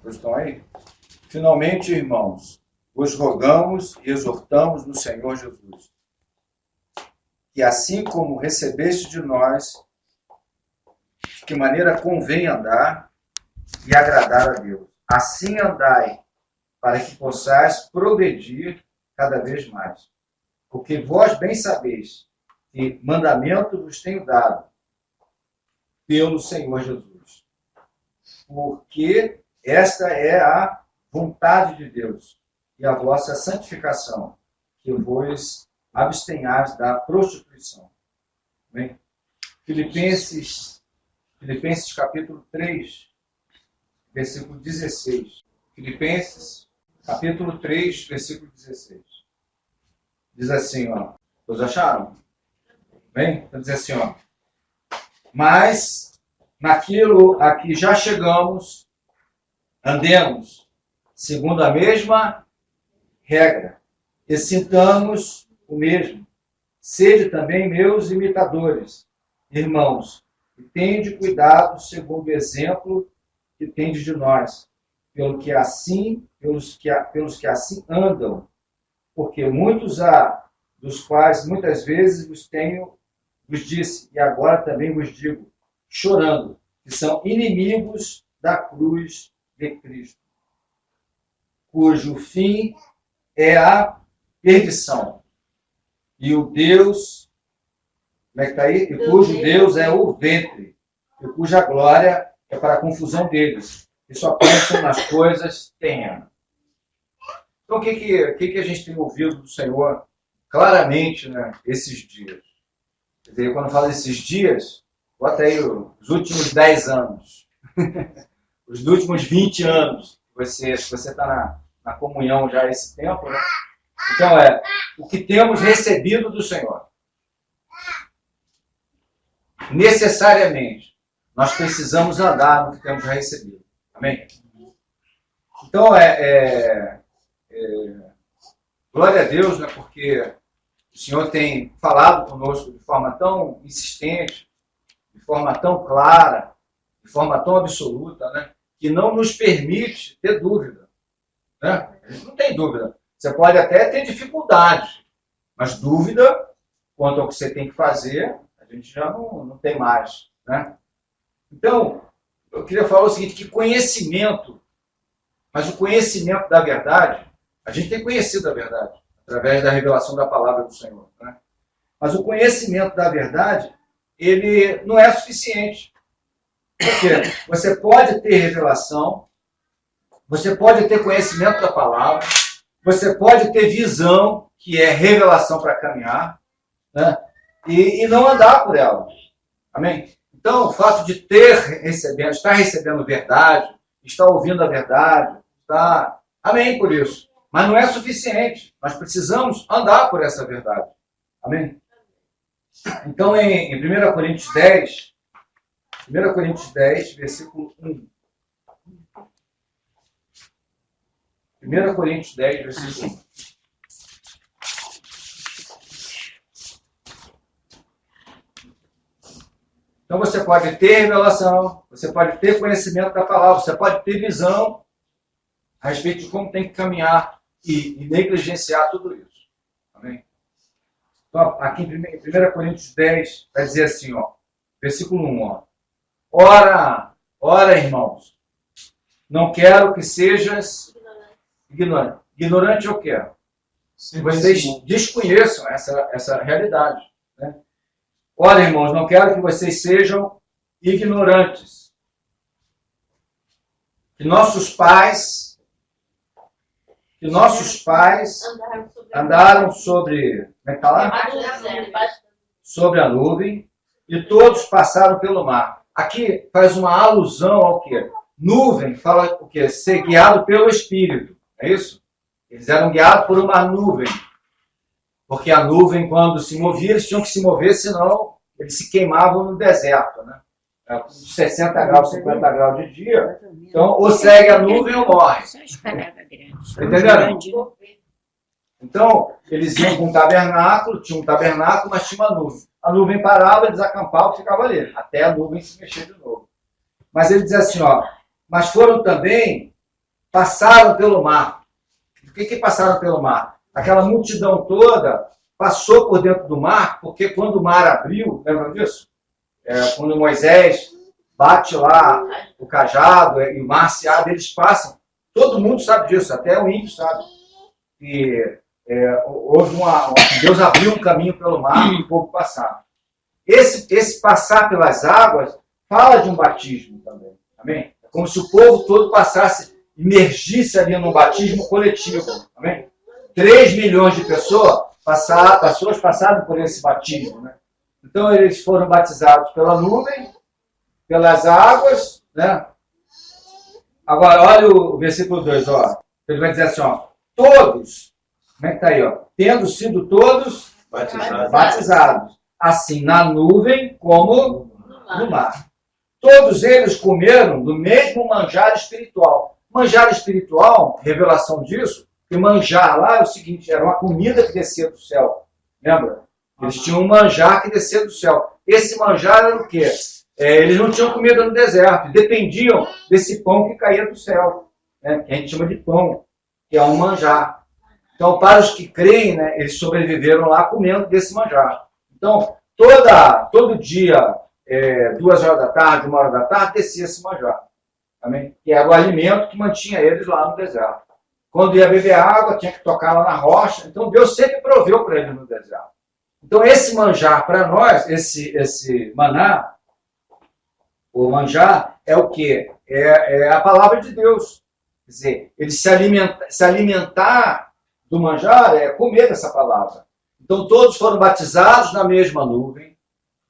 Vocês estão aí? Finalmente, irmãos, vos rogamos e exortamos no Senhor Jesus, que assim como recebeste de nós, de que maneira convém andar e agradar a Deus, assim andai, para que possais progredir cada vez mais. Porque vós bem sabeis que mandamento vos tenho dado pelo Senhor Jesus. Porque esta é a vontade de Deus e a vossa santificação, que vos abstenhais da prostituição. Bem, Filipenses capítulo 3, versículo 16. Filipenses capítulo 3, versículo 16. Diz assim, ó. Todos acharam? Bem? Então diz assim, ó. Mas naquilo a que já chegamos, andemos segundo a mesma regra, e sintamos o mesmo. Sede também meus imitadores, irmãos, e tende cuidado segundo o exemplo que tendes de nós, pelos que assim andam, porque muitos há, dos quais muitas vezes vos disse, e agora também vos digo, chorando, que são inimigos da cruz de Cristo, cujo fim é a perdição. E o Deus, como é que está aí? E cujo Deus é o ventre, e cuja glória é para a confusão deles, que só pensam nas coisas terrenas. Então, o que a gente tem ouvido do Senhor claramente, né, esses dias? Quer dizer, quando eu falo esses dias, bota aí os últimos 10 anos, os últimos 20 anos, se você está na comunhão já há esse tempo, né? Então, o que temos recebido do Senhor. Necessariamente, nós precisamos andar no que temos já recebido. Amém? Então, glória a Deus, né, porque o Senhor tem falado conosco de forma tão insistente, de forma tão clara, de forma tão absoluta, né, que não nos permite ter dúvida. Né? A gente não tem dúvida. Você pode até ter dificuldade, mas dúvida quanto ao que você tem que fazer, a gente já não tem mais. Né? Então, eu queria falar o seguinte, que conhecimento, mas o conhecimento da verdade, a gente tem conhecido a verdade, através da revelação da palavra do Senhor. Né? Mas o conhecimento da verdade, ele não é suficiente. Porque você pode ter revelação, você pode ter conhecimento da palavra, você pode ter visão, que é revelação para caminhar, né? e não andar por ela. Amém? Então, o fato de estar recebendo verdade, estar ouvindo a verdade, amém por isso. Mas não é suficiente. Nós precisamos andar por essa verdade. Amém? Então, em 1 Coríntios 10, versículo 1. 1 Coríntios 10, versículo 1. Então você pode ter revelação, você pode ter conhecimento da palavra, você pode ter visão a respeito de como tem que caminhar e negligenciar tudo isso. Amém? Então, aqui em 1 Coríntios 10, vai dizer assim, ó, versículo 1, ó. Ora, irmãos, não quero que sejas ignorante. Ignorante eu quero. Vocês desconheçam essa realidade. Né? Ora, irmãos, não quero que vocês sejam ignorantes. Que nossos pais andaram sobre, como é que tá lá? Sobre a nuvem, e todos passaram pelo mar. Aqui faz uma alusão ao quê? Nuvem fala o quê? Ser guiado pelo Espírito. É isso? Eles eram guiados por uma nuvem. Porque a nuvem, quando se movia, eles tinham que se mover, senão eles se queimavam no deserto. Né? 60 graus, 50 graus de dia. Então, ou segue a nuvem ou morre. Entenderam? Então, eles iam com um tabernáculo, tinha um tabernáculo, mas tinha uma nuvem. A nuvem parava, eles acampavam e ficavam ali, até a nuvem se mexer de novo. Mas ele diz assim, ó, mas foram também passaram pelo mar. Por que passaram pelo mar? Aquela multidão toda passou por dentro do mar, porque quando o mar abriu, lembra disso? Quando Moisés bate lá o cajado e o mar se abre, eles passam. Todo mundo sabe disso, até o índio sabe. E houve Deus abriu um caminho pelo mar e o povo passava. Esse passar pelas águas fala de um batismo também. Amém? É como se o povo todo passasse, imergisse ali num batismo coletivo. Amém? 3 milhões de pessoas passaram por esse batismo. Né? Então eles foram batizados pela nuvem, pelas águas. Né? Agora, olha o versículo 2. Ó. Ele vai dizer assim, ó, todos, como é que está aí? Ó, tendo sido todos batizados, assim na nuvem como no mar. Todos eles comeram do mesmo manjar espiritual. Manjar espiritual, revelação disso, que manjar lá é o seguinte, era uma comida que descia do céu. Lembra? Eles tinham um manjar que descia do céu. Esse manjar era o quê? Eles não tinham comida no deserto, dependiam desse pão que caía do céu, né? Que a gente chama de pão, que é um manjar. Então, para os que creem, né, eles sobreviveram lá comendo desse manjar. Então, todo dia, 2 horas da tarde, 1 hora da tarde, descia esse manjar. Amém? Que era o alimento que mantinha eles lá no deserto. Quando ia beber água, tinha que tocar lá na rocha. Então, Deus sempre proveu para eles no deserto. Então, esse manjar para nós, esse maná, o manjar, é o quê? É a palavra de Deus. Quer dizer, ele se alimentar do manjar é comer dessa palavra. Então, todos foram batizados na mesma nuvem,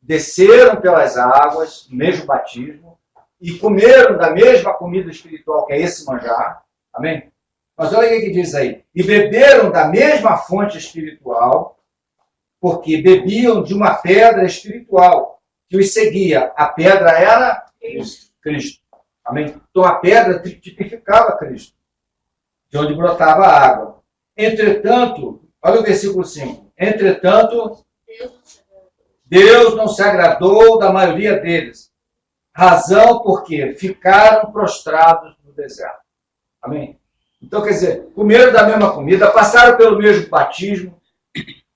desceram pelas águas, no mesmo batismo, e comeram da mesma comida espiritual, que é esse manjar. Amém? Mas olha o que diz aí. E beberam da mesma fonte espiritual, porque bebiam de uma pedra espiritual que os seguia. A pedra era Cristo. Amém? Então a pedra tipificava Cristo, de onde brotava a água. Entretanto, olha o versículo 5. Entretanto, Deus não se agradou da maioria deles. Razão porque ficaram prostrados no deserto. Amém? Então, quer dizer, comeram da mesma comida, passaram pelo mesmo batismo,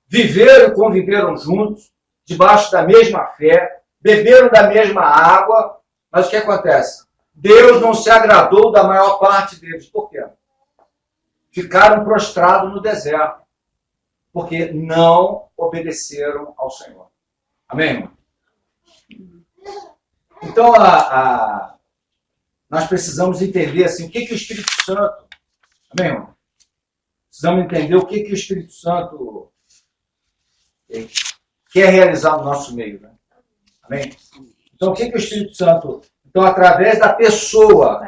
viveram e conviveram juntos, debaixo da mesma fé, beberam da mesma água, mas o que acontece? Deus não se agradou da maior parte deles. Por quê? Ficaram prostrados no deserto, porque não obedeceram ao Senhor. Amém, irmão? Então, nós precisamos entender assim, o que o Espírito Santo... Amém, irmão? Precisamos entender o que o Espírito Santo quer realizar no nosso meio. Né? Amém? Então, o que o Espírito Santo... Então, através da pessoa...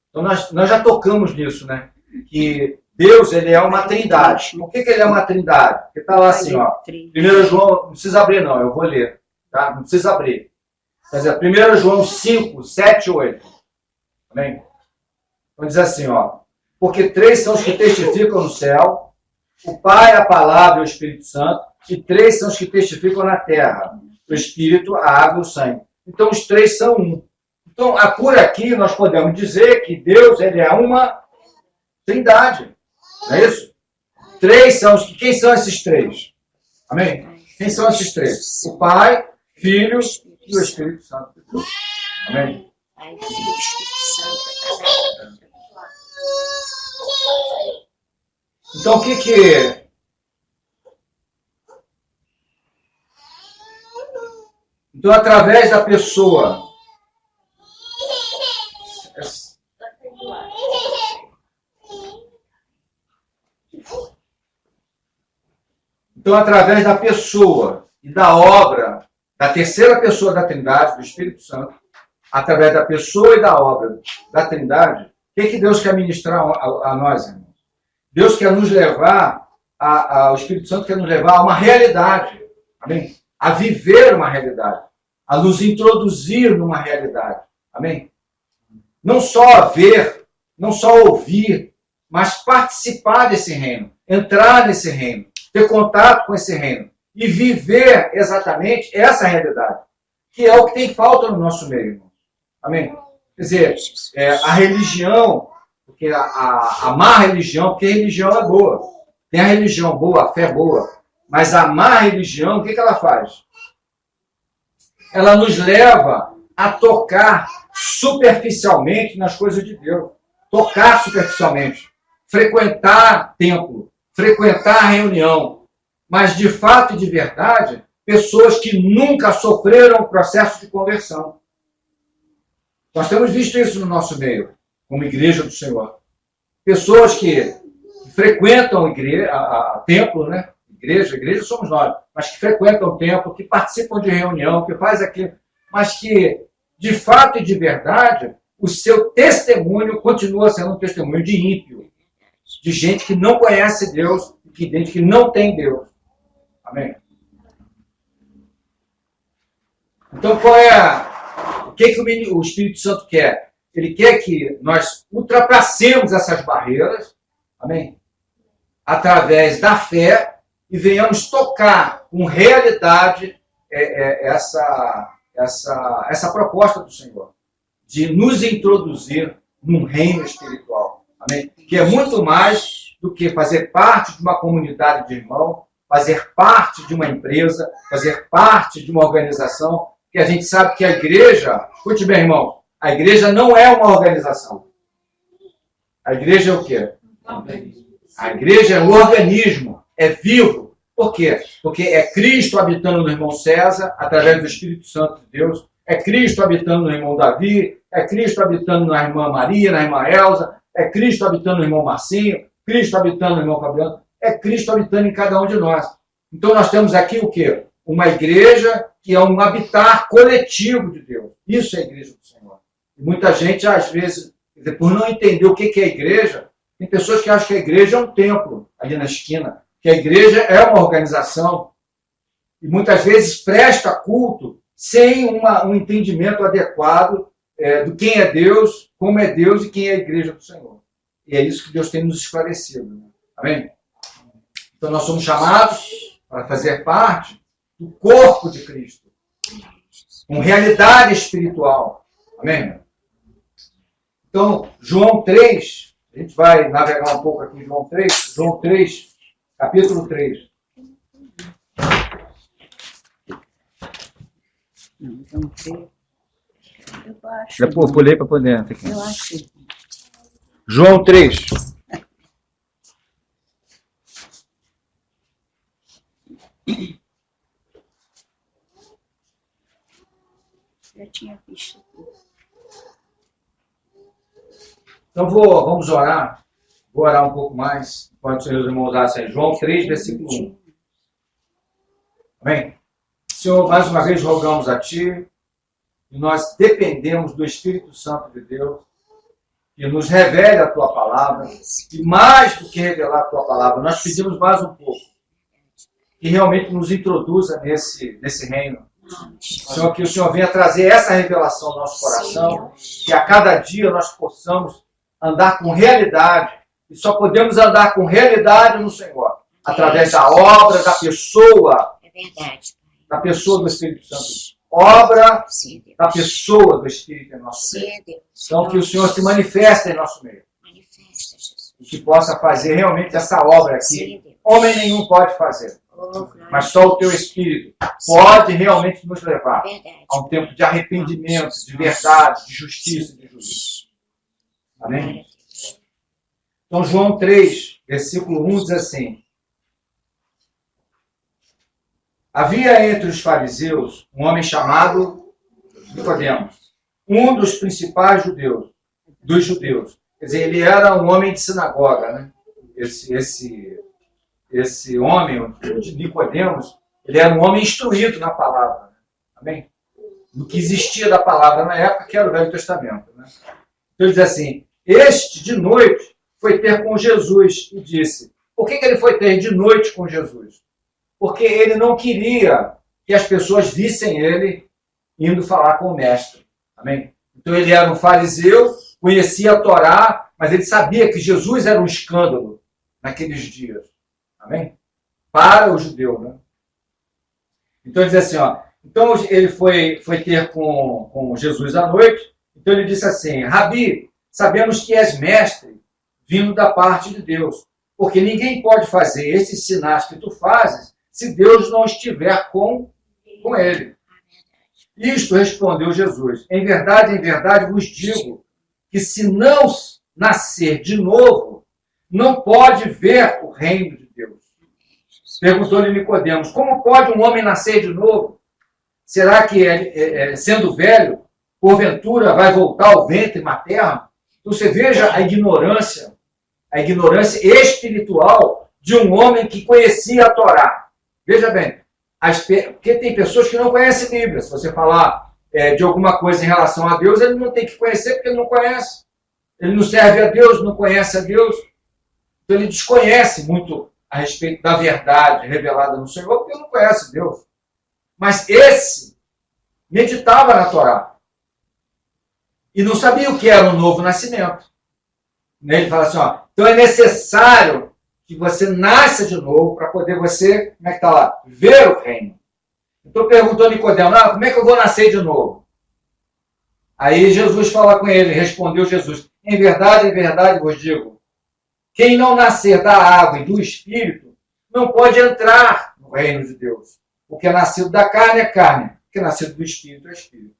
Então, nós já tocamos nisso, né? Que Deus, ele é uma trindade. Por que ele é uma trindade? Porque está lá assim, ó. 1 João... Não precisa abrir, não. Eu vou ler. Tá? Não precisa abrir. Quer dizer, 1 João 5, 7 e 8. Amém? Então, diz assim, ó. Porque 3 são os que testificam no céu, o Pai, a Palavra e o Espírito Santo, e 3 são os que testificam na terra, o Espírito, a água e o sangue. Então, os 3 são um. Então, por aqui, nós podemos dizer que Deus, ele é uma trindade. Não é isso? 3 são os que... Quem são esses 3? Amém? Quem são esses 3? O Pai, Filho e o Espírito Santo de Deus. Amém? Então, o que... Então, através da pessoa... Então, através da pessoa e da obra da terceira pessoa da Trindade, do Espírito Santo, através da pessoa e da obra da Trindade, o que Deus quer ministrar a nós, irmãos? Deus quer nos levar, o Espírito Santo quer nos levar a uma realidade, amém? A viver uma realidade, a nos introduzir numa realidade, amém? Não só ver, não só ouvir, mas participar desse reino, entrar nesse reino, ter contato com esse reino e viver exatamente essa realidade, que é o que tem falta no nosso meio, irmão. Amém? Quer dizer, a religião, Porque a má religião, porque a religião é boa. Tem a religião boa, a fé boa. Mas a má religião, o que ela faz? Ela nos leva a tocar superficialmente nas coisas de Deus. Tocar superficialmente. Frequentar templo. Frequentar reunião. Mas de fato e de verdade, pessoas que nunca sofreram o processo de conversão. Nós temos visto isso no nosso meio, como igreja do Senhor. Pessoas que frequentam a templo, né? Igreja somos nós, mas que frequentam o templo, que participam de reunião, que faz aquilo, mas que, de fato e de verdade, o seu testemunho continua sendo um testemunho de ímpio, de gente que não conhece Deus, de gente que não tem Deus. Amém? Então, o que o Espírito Santo quer? Ele quer que nós ultrapassemos essas barreiras, amém? Através da fé, e venhamos tocar com realidade essa proposta do Senhor, de nos introduzir num reino espiritual, amém? Que é muito mais do que fazer parte de uma comunidade de irmãos, fazer parte de uma empresa, fazer parte de uma organização, que a gente sabe que a igreja, escute bem, irmão, a igreja não é uma organização. A igreja é o quê? A igreja é um organismo, é vivo. Por quê? Porque é Cristo habitando no irmão César, através do Espírito Santo de Deus, é Cristo habitando no irmão Davi, é Cristo habitando na irmã Maria, na irmã Elza, é Cristo habitando no irmão Marcinho, Cristo habitando no irmão Fabiano, é Cristo habitando em cada um de nós. Então nós temos aqui o quê? Uma igreja que é um habitar coletivo de Deus. Isso é a igreja do Senhor. E muita gente, às vezes, por não entender o que é a igreja, tem pessoas que acham que a igreja é um templo ali na esquina, que a igreja é uma organização, e muitas vezes presta culto sem um entendimento adequado do quem é Deus, como é Deus e quem é a igreja do Senhor. E é isso que Deus tem nos esclarecido. Né? Amém? Então nós somos chamados para fazer parte do corpo de Cristo, com realidade espiritual. Amém? Então, João 3, a gente vai navegar um pouco aqui em João 3, capítulo 3. Não, João 3. Eu acho. Eu pulei para poder. Eu acho. João 3. Já tinha visto. Então vamos orar. Vou orar um pouco mais. Pode ser os irmãos assim. João 3, versículo 1. Amém? Senhor, mais uma vez rogamos a Ti, e nós dependemos do Espírito Santo de Deus, que nos revele a Tua palavra, e mais do que revelar a Tua palavra, nós pedimos mais um pouco, que realmente nos introduza nesse reino. Senhor, que o Senhor venha trazer essa revelação ao nosso coração, que a cada dia nós possamos andar com realidade, e só podemos andar com realidade no Senhor, através da obra, da pessoa, da pessoa do Espírito Santo. Obra da pessoa do Espírito em nosso meio. Então, que o Senhor se manifeste em nosso meio. E que possa fazer realmente essa obra que homem nenhum pode fazer. Mas só o Teu Espírito pode realmente nos levar a um tempo de arrependimento, de verdade, de justiça e de juízo. Amém? Então, João 3, versículo 1 diz assim: havia entre os fariseus um homem chamado Nicodemos, um dos principais dos judeus. Quer dizer, ele era um homem de sinagoga, né? Esse homem, de Nicodemos, ele era um homem instruído na palavra. Né? Amém? No que existia da palavra na época, que era o Velho Testamento. Né? Então ele diz assim: este de noite foi ter com Jesus e disse. Por que ele foi ter de noite com Jesus? Porque ele não queria que as pessoas vissem ele indo falar com o mestre. Amém? Então ele era um fariseu, conhecia a Torá, mas ele sabia que Jesus era um escândalo naqueles dias. Amém? Para o judeu, né? Então ele diz assim, ó. Então ele foi ter com Jesus à noite. Então ele disse assim: Rabi, sabemos que és mestre, vindo da parte de Deus. Porque ninguém pode fazer esses sinais que tu fazes se Deus não estiver com ele. Isto respondeu Jesus. Em verdade vos digo que se não nascer de novo, não pode ver o reino de Deus. Perguntou-lhe Nicodemos, como pode um homem nascer de novo? Será que, sendo velho, porventura vai voltar ao ventre materno? Então você veja a ignorância espiritual de um homem que conhecia a Torá. Veja bem, porque tem pessoas que não conhecem a Bíblia. Se você falar de alguma coisa em relação a Deus, ele não tem que conhecer porque ele não conhece. Ele não serve a Deus, não conhece a Deus. Então ele desconhece muito a respeito da verdade revelada no Senhor, porque ele não conhece Deus. Mas esse meditava na Torá. E não sabia o que era um novo nascimento. Ele fala assim, ó, então é necessário que você nasça de novo para poder você, como é que está lá? Ver o reino. Então perguntou Nicodemo, como é que eu vou nascer de novo? Aí Jesus fala com ele, respondeu Jesus, em verdade vos digo, quem não nascer da água e do Espírito não pode entrar no reino de Deus. O que é nascido da carne é carne, o que é nascido do Espírito é Espírito.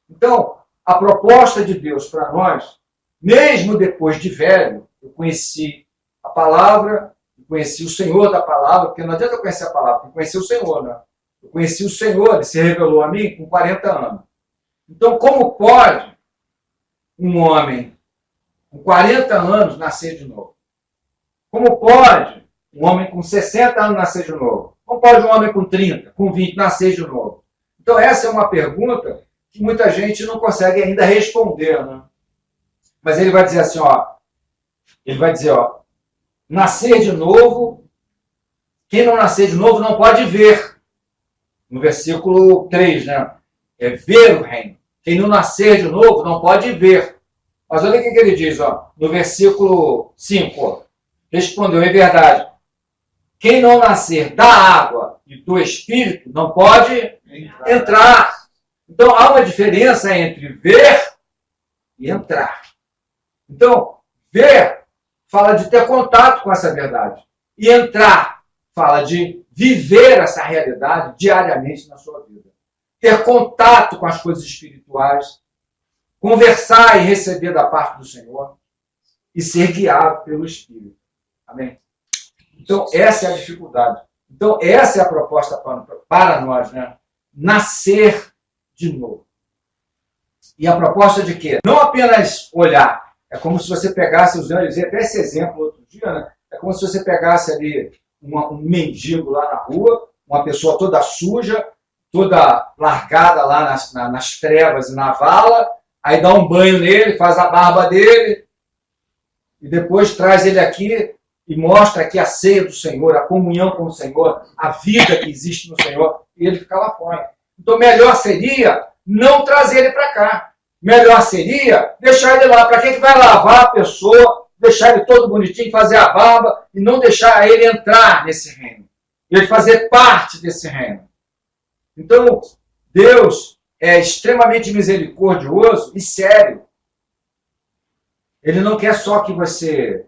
Então, a proposta de Deus para nós, mesmo depois de velho, eu conheci a palavra, eu conheci o Senhor da palavra, porque não adianta eu conhecer a palavra, eu conheci o Senhor, né? Eu conheci o Senhor, ele se revelou a mim com 40 anos. Então, como pode um homem com 40 anos nascer de novo? Como pode um homem com 60 anos nascer de novo? Como pode um homem com 30, com 20 nascer de novo? Então, essa é uma pergunta que muita gente não consegue ainda responder, né? Mas ele vai dizer assim, nascer de novo, quem não nascer de novo não pode ver. No versículo 3, né? É ver o reino. Quem não nascer de novo não pode ver. Mas olha o que ele diz, no versículo 5, respondeu, é verdade. Quem não nascer da água e do Espírito não pode entrar. Então, há uma diferença entre ver e entrar. Então, ver fala de ter contato com essa verdade. E entrar fala de viver essa realidade diariamente na sua vida. Ter contato com as coisas espirituais, conversar e receber da parte do Senhor e ser guiado pelo Espírito. Amém? Então, essa é a dificuldade. Então, essa é a proposta para nós, né? Nascer de novo. E a proposta de quê? Não apenas olhar. É como se você pegasse, eu usei até esse exemplo outro dia, né? É como se você pegasse ali um mendigo lá na rua, uma pessoa toda suja, toda largada lá nas trevas e na vala, aí dá um banho nele, faz a barba dele, e depois traz ele aqui e mostra aqui a ceia do Senhor, a comunhão com o Senhor, a vida que existe no Senhor, e ele fica lá fora. Então, melhor seria não trazer ele para cá. Melhor seria deixar ele lá. Para que vai lavar a pessoa, deixar ele todo bonitinho, fazer a barba e não deixar ele entrar nesse reino. Ele fazer parte desse reino. Então, Deus é extremamente misericordioso e sério. Ele não quer só que você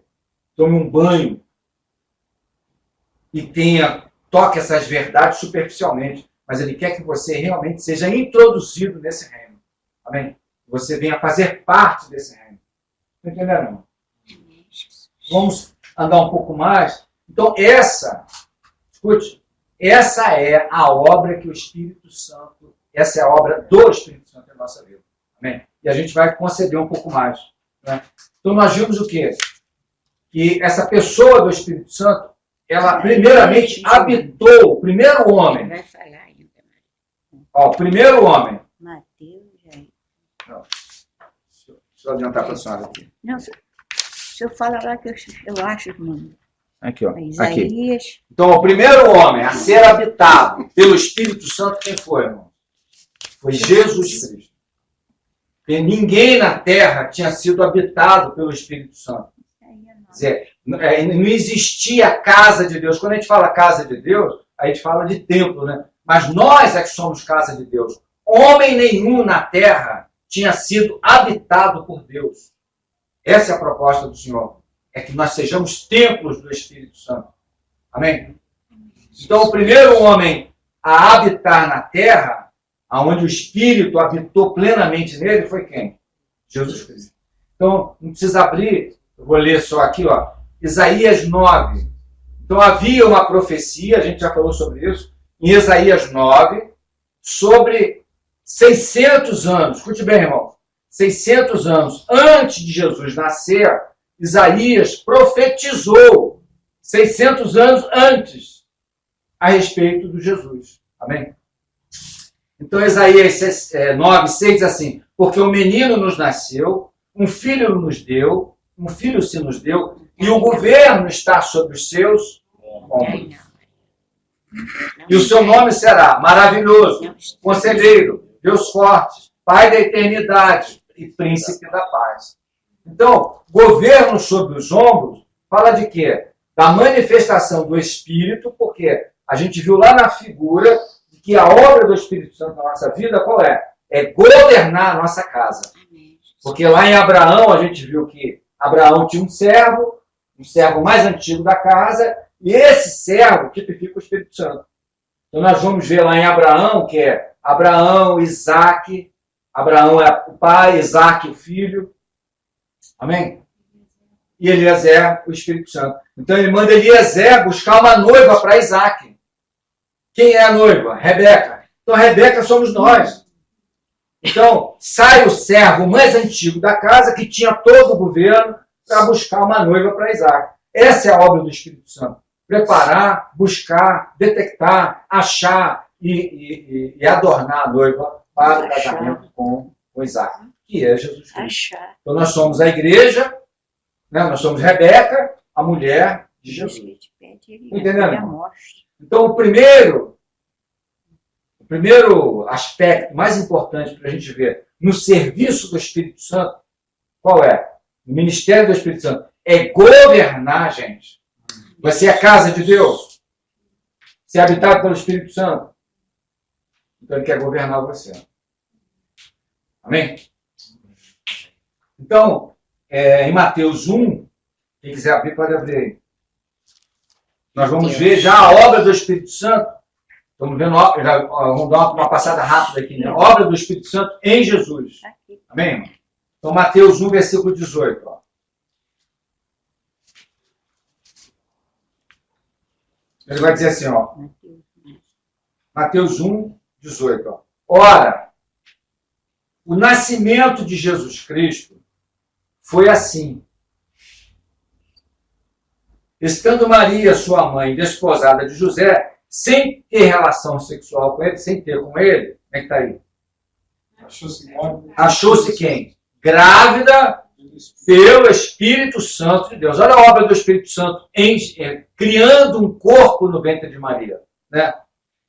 tome um banho e toque essas verdades superficialmente, mas ele quer que você realmente seja introduzido nesse reino. Amém? Você venha fazer parte desse reino. Não entenderam? Vamos andar um pouco mais. Então, escute, essa é a obra que o Espírito Santo, essa é a obra do Espírito Santo na nossa vida. Amém? E a gente vai conceder um pouco mais. Né? Então, nós vimos o quê? Que essa pessoa do Espírito Santo, ela primeiramente habitou, o primeiro homem. Vai falar ainda. O primeiro homem. Mateus, aí. Não. Deixa eu adiantar para a senhora aqui. Não, se eu falar lá que eu acho, irmão. Aqui, ó. Isaías. Aqui. Então, o primeiro homem a ser habitado pelo Espírito Santo, quem foi, irmão? Foi Jesus Cristo. Porque ninguém na terra tinha sido habitado pelo Espírito Santo. Quer dizer, não existia a casa de Deus. Quando a gente fala casa de Deus, a gente fala de templo, né? Mas nós é que somos casa de Deus. Homem nenhum na terra tinha sido habitado por Deus. Essa é a proposta do Senhor. É que nós sejamos templos do Espírito Santo. Amém? Então, o primeiro homem a habitar na terra, onde o Espírito habitou plenamente nele, foi quem? Jesus Cristo. Então, não precisa abrir, eu vou ler só aqui, ó, Isaías 9. Então, havia uma profecia, a gente já falou sobre isso, em Isaías 9, sobre 600 anos. Escute bem, irmão. 600 anos antes de Jesus nascer, Isaías profetizou 600 anos antes a respeito do Jesus. Amém? Então, Isaías 9, 6 diz assim: porque o menino nos nasceu, um filho nos deu, um filho se nos deu, e o governo está sobre os seus ombros. E o seu nome será Maravilhoso, Conselheiro, Deus Forte, Pai da Eternidade e Príncipe da Paz. Então, governo sobre os ombros fala de quê? Da manifestação do Espírito, porque a gente viu lá na figura que a obra do Espírito Santo na nossa vida, qual é? É governar a nossa casa. Porque lá em Abraão, a gente viu que Abraão tinha um servo mais antigo da casa, e esse servo tipifica o Espírito Santo. Então nós vamos ver lá em Abraão, que é Abraão, Isaac, Abraão é o pai, Isaac o filho. Amém? E Eliezer, o Espírito Santo. Então ele manda Eliezer buscar uma noiva para Isaac. Quem é a noiva? Rebeca. Então Rebeca somos nós. Então sai o servo mais antigo da casa, que tinha todo o governo, para buscar uma noiva para Isaac. Essa é a obra do Espírito Santo. Preparar, buscar, detectar, achar e adornar a noiva para o casamento com Isaac, que é Jesus Cristo. Então nós somos a igreja, né? Nós somos Rebeca, a mulher de Jesus. Entendendo? Então o primeiro aspecto mais importante para a gente ver no serviço do Espírito Santo, qual é? O ministério do Espírito Santo é governar a gente. Você é a casa de Deus. Você é habitado pelo Espírito Santo. Então ele quer governar você. Amém? Então, em Mateus 1, quem quiser abrir, pode abrir aí. Nós vamos ver já a obra do Espírito Santo. Estamos vendo, vamos dar uma passada rápida aqui, né? A obra do Espírito Santo em Jesus. Amém, irmão? Então, Mateus 1, versículo 18. Ó. Ele vai dizer assim, ó. Mateus 1, 18. Ó. Ora, o nascimento de Jesus Cristo foi assim. Estando Maria, sua mãe, desposada de José, sem ter relação sexual com ele, sem ter com ele, como é que está aí? Achou-se quem? Grávida pelo Espírito Santo de Deus. Olha a obra do Espírito Santo criando um corpo no ventre de Maria. Né?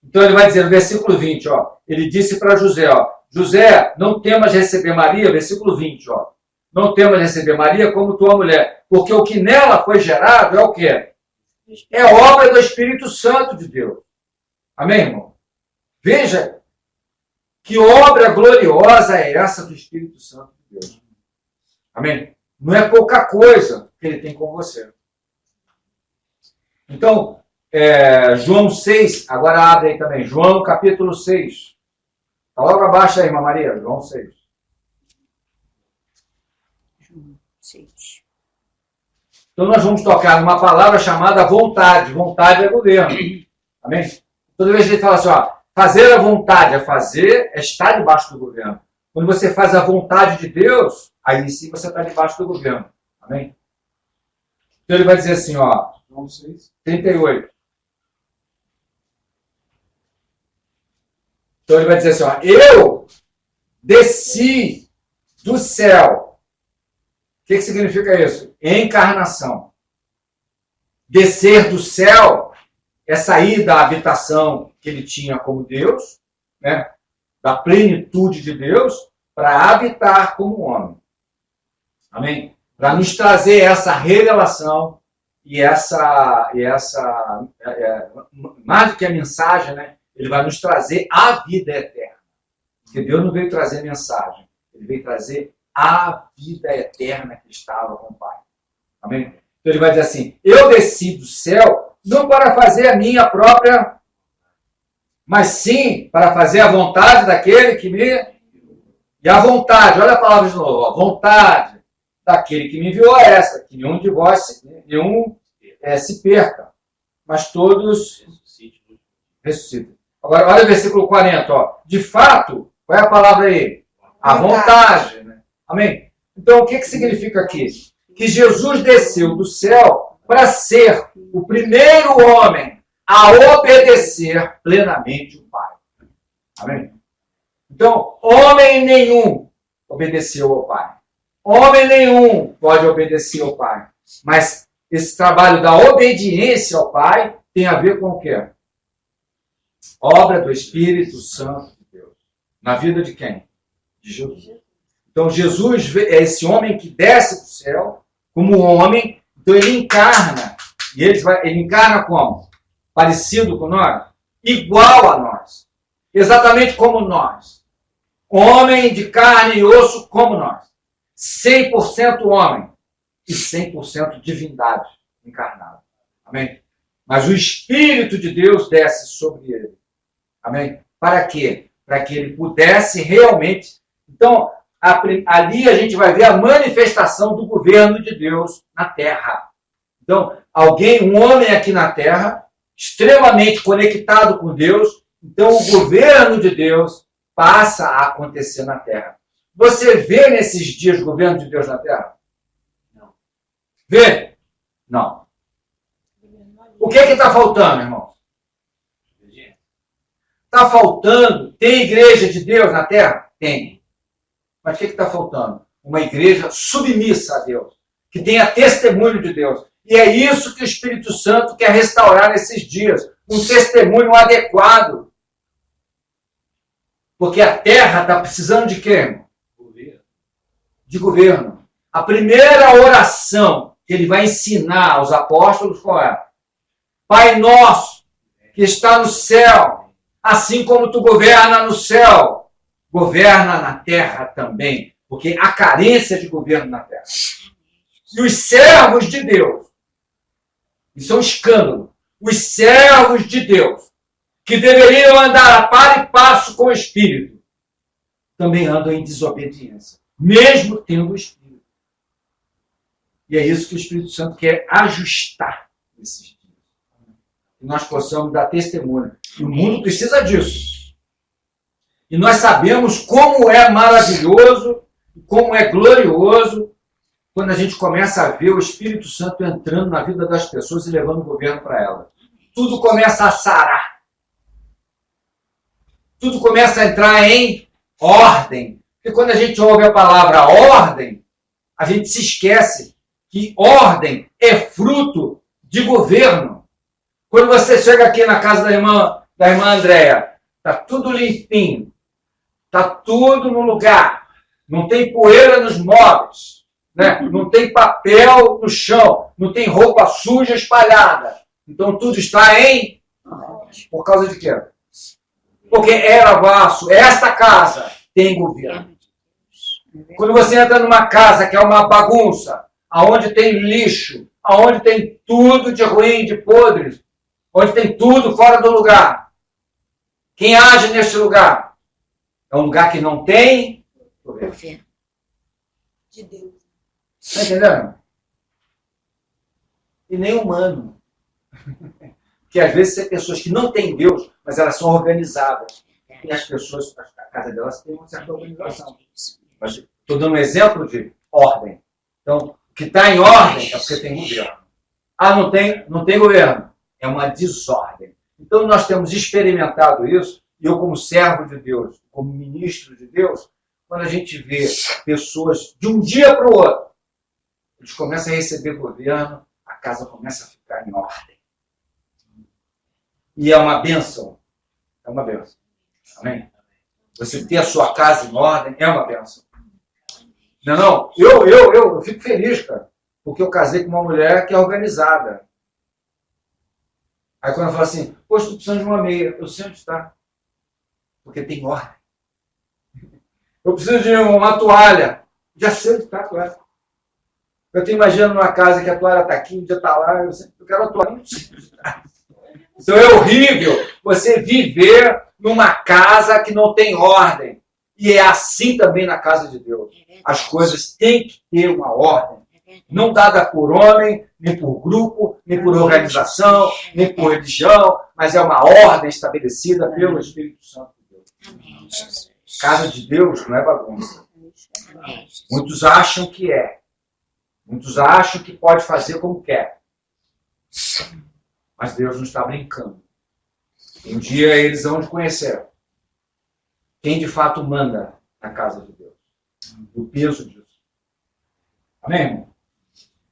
Então ele vai dizer no versículo 20, ó, ele disse para José, ó, José, não temas receber Maria, versículo 20, ó, não temas receber Maria como tua mulher, porque o que nela foi gerado é o quê? É obra do Espírito Santo de Deus. Amém, irmão? Veja que obra gloriosa é essa do Espírito Santo de Deus. Amém? Não é pouca coisa que ele tem com você. Então, João 6, agora abre aí também, João capítulo 6. Está logo abaixo aí, irmã Maria, João 6. João 6. Então nós vamos tocar numa palavra chamada vontade. Vontade é governo. Amém? Toda vez que ele fala assim, ó, fazer a vontade é estar debaixo do governo. Quando você faz a vontade de Deus, aí sim você está debaixo do governo. Amém? Então ele vai dizer assim, ó, João 6, 38. Então ele vai dizer assim, ó, eu desci do céu. O que significa isso? Encarnação. Descer do céu é sair da habitação que ele tinha como Deus, né? Da plenitude de Deus, para habitar como homem. Amém? Para nos trazer essa revelação e mais do que a mensagem, né? Ele vai nos trazer a vida eterna. Porque Deus não veio trazer mensagem, ele veio trazer a vida eterna que estava com o Pai. Amém? Então ele vai dizer assim, eu desci do céu não para fazer a minha própria, mas sim para fazer a vontade daquele que me... E a vontade, olha a palavra de novo, a vontade daquele que me enviou é essa, que nenhum de vós se perca, mas todos ressuscitem. Agora, olha o versículo 40, ó. De fato, qual é a palavra aí? A vontade. Né? Amém? Então, o que significa aqui? Que Jesus desceu do céu para ser o primeiro homem a obedecer plenamente o Pai. Amém? Então, homem nenhum obedeceu ao Pai. Homem nenhum pode obedecer ao Pai. Mas esse trabalho da obediência ao Pai tem a ver com o quê? Obra do Espírito Santo de Deus. Na vida de quem? De Jesus. Então, Jesus é esse homem que desce do céu como homem. Então, ele encarna. E ele encarna como? Parecido com nós? Igual a nós. Exatamente como nós. Homem de carne e osso como nós. 100% homem e 100% divindade encarnada. Amém? Mas o Espírito de Deus desce sobre ele. Amém? Para quê? Para que ele pudesse realmente... Então, ali a gente vai ver a manifestação do governo de Deus na Terra. Então, um homem aqui na Terra, extremamente conectado com Deus, então o governo de Deus passa a acontecer na Terra. Você vê nesses dias o governo de Deus na Terra? Não. Vê? Não. O que está faltando, irmão? Está faltando? Tem igreja de Deus na Terra? Tem. Mas o que está faltando? Uma igreja submissa a Deus, que tenha testemunho de Deus. E é isso que o Espírito Santo quer restaurar nesses dias. Um testemunho adequado. Porque a Terra está precisando de quê, irmão? De governo. A primeira oração que ele vai ensinar aos apóstolos foi: Pai nosso, que está no céu, assim como tu governa no céu, governa na terra também, porque há carência de governo na terra. E os servos de Deus, isso é um escândalo, os servos de Deus, que deveriam andar a par e passo com o Espírito, também andam em desobediência, mesmo tendo o Espírito. E é isso que o Espírito Santo quer ajustar nesses dias. Que nós possamos dar testemunho. E o mundo precisa disso. E nós sabemos como é maravilhoso, como é glorioso, quando a gente começa a ver o Espírito Santo entrando na vida das pessoas e levando o governo para elas. Tudo começa a sarar. Tudo começa a entrar em ordem. Porque quando a gente ouve a palavra ordem, a gente se esquece que ordem é fruto de governo. Quando você chega aqui na casa da irmã Andréia, está tudo limpinho, está tudo no lugar, não tem poeira nos móveis, né? Não tem papel no chão, não tem roupa suja espalhada. Então tudo está em... Por causa de quê? Porque esta casa tem governo. Quando você entra numa casa que é uma bagunça, aonde tem lixo, aonde tem tudo de ruim, de podre, onde tem tudo fora do lugar, quem age neste lugar? É um lugar que não tem governo. De Deus. Está entendendo? E nem humano. Porque às vezes tem pessoas que não têm Deus, mas elas são organizadas. E as pessoas, a casa delas tem uma certa organização. Mas estou dando um exemplo de ordem. Então, o que está em ordem é porque tem governo. Ah, não tem governo. É uma desordem. Então, nós temos experimentado isso, e eu, como servo de Deus, como ministro de Deus, quando a gente vê pessoas de um dia para o outro, eles começam a receber governo, a casa começa a ficar em ordem. E é uma bênção. É uma bênção. Amém? Você ter a sua casa em ordem é uma bênção. Não. Eu fico feliz, cara, porque eu casei com uma mulher que é organizada. Aí quando eu falo assim, poxa, estou precisando de uma meia, eu sei onde está. Porque tem ordem. Eu preciso de uma toalha. Já sei onde está a toalha. Eu estou imaginando uma casa que a toalha está aqui, um dia está lá, eu quero a toalha. Então é horrível você viver numa casa que não tem ordem. E é assim também na casa de Deus. As coisas têm que ter uma ordem. Não dada por homem, nem por grupo, nem por organização, nem por religião, mas é uma ordem estabelecida pelo Espírito Santo de Deus. Casa de Deus não é bagunça. Muitos acham que é. Muitos acham que pode fazer como quer. Mas Deus não está brincando. Um dia eles vão conhecer quem de fato manda na casa de Deus. O peso disso. Amém, irmão?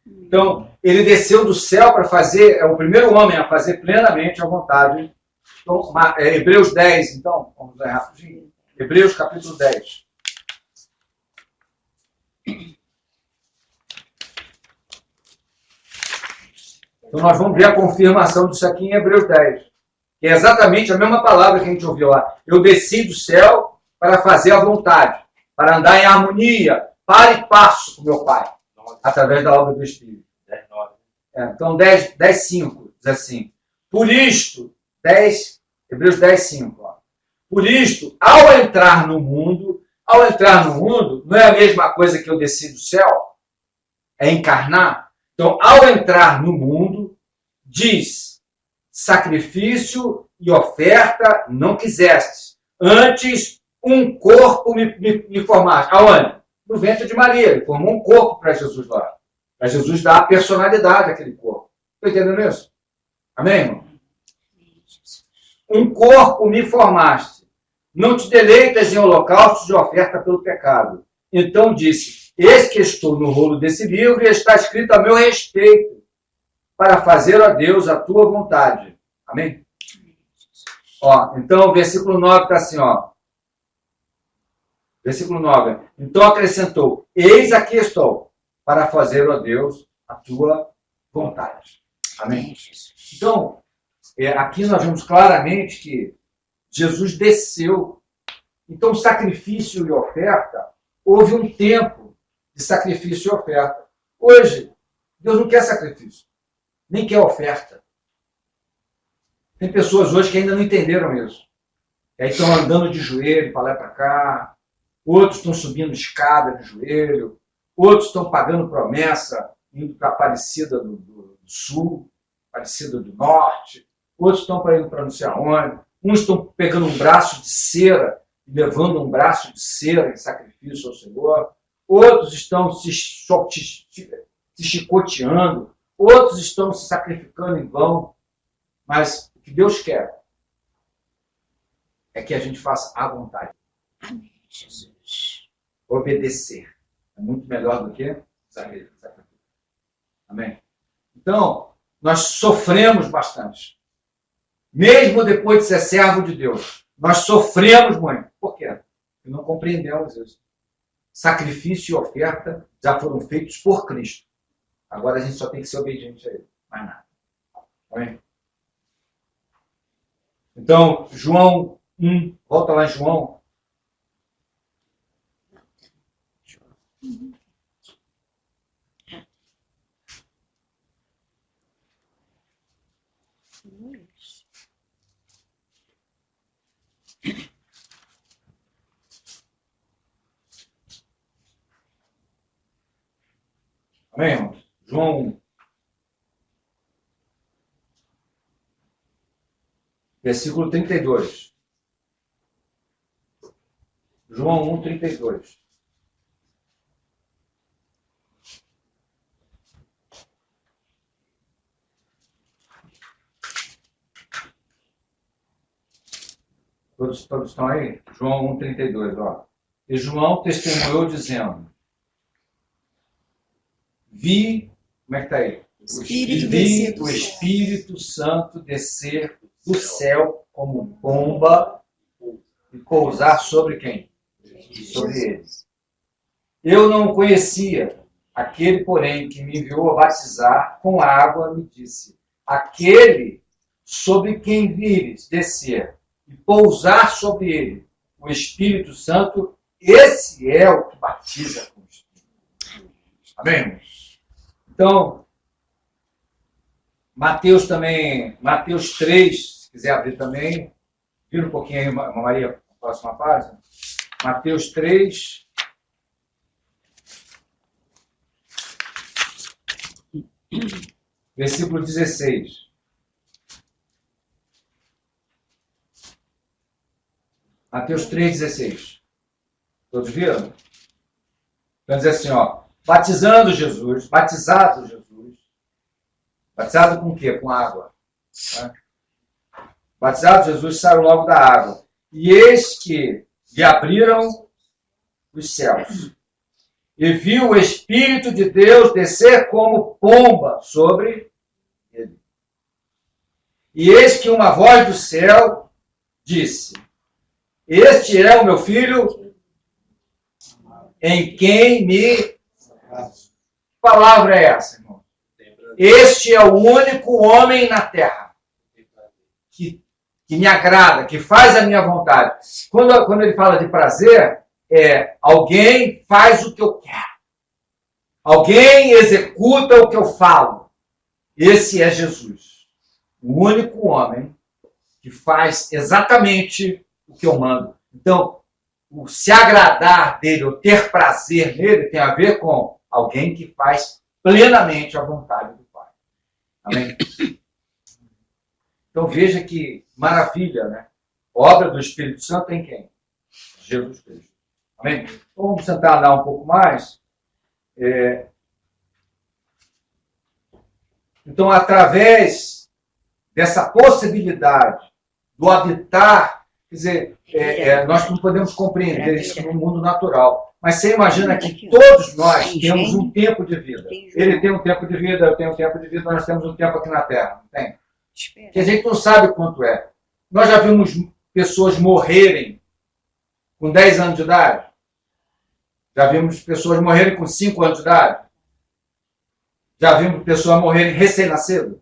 Então, ele desceu do céu para fazer, é o primeiro homem a fazer plenamente a vontade. Então, Hebreus 10, então, vamos ler rapidinho. Hebreus capítulo 10. Então, nós vamos ver a confirmação disso aqui em Hebreus 10. Que é exatamente a mesma palavra que a gente ouviu lá. Eu desci do céu para fazer a vontade, para andar em harmonia, para e passo com meu Pai, através da obra do Espírito. Então, 10:5 diz assim. Por isto, Hebreus 10:5. Por isto, ao entrar no mundo, não é a mesma coisa que eu desci do céu? É encarnar? Então, ao entrar no mundo, diz, sacrifício e oferta não quisestes. Antes, um corpo me formaste. Aonde? No ventre de Maria. Ele formou um corpo para Jesus lá. Para Jesus dar a personalidade àquele corpo. Estou entendendo isso? Amém, irmão? Um corpo me formaste. Não te deleitas em holocaustos de oferta pelo pecado. Então disse, eis que estou no rolo desse livro e está escrito a meu respeito, para fazer a Deus a tua vontade. Amém? Então o versículo 9 está assim, Versículo 9. Então acrescentou, eis aqui estou, para fazer, ó Deus, a tua vontade. Amém? Então, aqui nós vemos claramente que Jesus desceu. Então, sacrifício e oferta, houve um tempo de sacrifício e oferta. Hoje, Deus não quer sacrifício, nem quer oferta. Tem pessoas hoje que ainda não entenderam isso. E aí estão andando de joelho para lá e para cá, outros estão subindo escada de joelho, outros estão pagando promessa, indo para a Aparecida do Sul, Aparecida do Norte, outros estão indo para não sei aonde, uns estão pegando um braço de cera e levando um braço de cera em sacrifício ao Senhor, outros estão se chicoteando, outros estão se sacrificando em vão, mas o que Deus quer é que a gente faça à vontade. Amém, Jesus. Obedecer. É muito melhor do que sacrificar. Amém? Então, nós sofremos bastante. Mesmo depois de ser servo de Deus, nós sofremos muito. Por quê? Porque não compreendemos isso. Sacrifício e oferta já foram feitos por Cristo. Agora a gente só tem que ser obediente a Ele. Mais nada. Amém? Então, João 1, volta lá em João. Amém, irmãos? João 1. Versículo 32. João 1, 32. Todos estão aí? João 1, 32. E João testemunhou dizendo, vi, como é que está aí? Vi o Espírito Santo descer do céu como pomba e pousar sobre quem? Sobre eles. Eu não o conhecia. Aquele, porém, que me enviou a batizar com água, me disse, aquele sobre quem vires descer e pousar sobre ele o Espírito Santo, esse é o que batiza com o Espírito. Amém? Então, Mateus também, Mateus 3, se quiser abrir também. Vira um pouquinho aí, Maria, a próxima página. Mateus 3. Versículo 16. Mateus 3,16. Todos viram? Então diz assim, ó. Batizado Jesus. Batizado com o quê? Com água. Né? Batizado Jesus saiu logo da água. E eis que lhe abriram os céus. E viu o Espírito de Deus descer como pomba sobre ele. E eis que uma voz do céu disse: Este é o meu filho, em quem me... Que palavra é essa, irmão? Este é o único homem na terra que me agrada, que faz a minha vontade. Quando ele fala de prazer, alguém faz o que eu quero. Alguém executa o que eu falo. Esse é Jesus. O único homem que faz exatamente o que eu mando. Então, o se agradar dele, ou ter prazer nele, tem a ver com alguém que faz plenamente a vontade do Pai. Amém? Então veja que maravilha, né? Obra do Espírito Santo em quem? Jesus Cristo. Amém? Então, vamos tentar andar um pouco mais. Então, através dessa possibilidade do habitar, quer dizer, nós não podemos compreender isso no mundo natural. Mas você imagina que todos nós temos um tempo de vida. Ele tem um tempo de vida, eu tenho um tempo de vida, nós temos um tempo aqui na Terra. Não tem? Que a gente não sabe quanto é. Nós já vimos pessoas morrerem com 10 anos de idade. Já vimos pessoas morrerem com 5 anos de idade. Já vimos pessoas morrerem recém-nascido.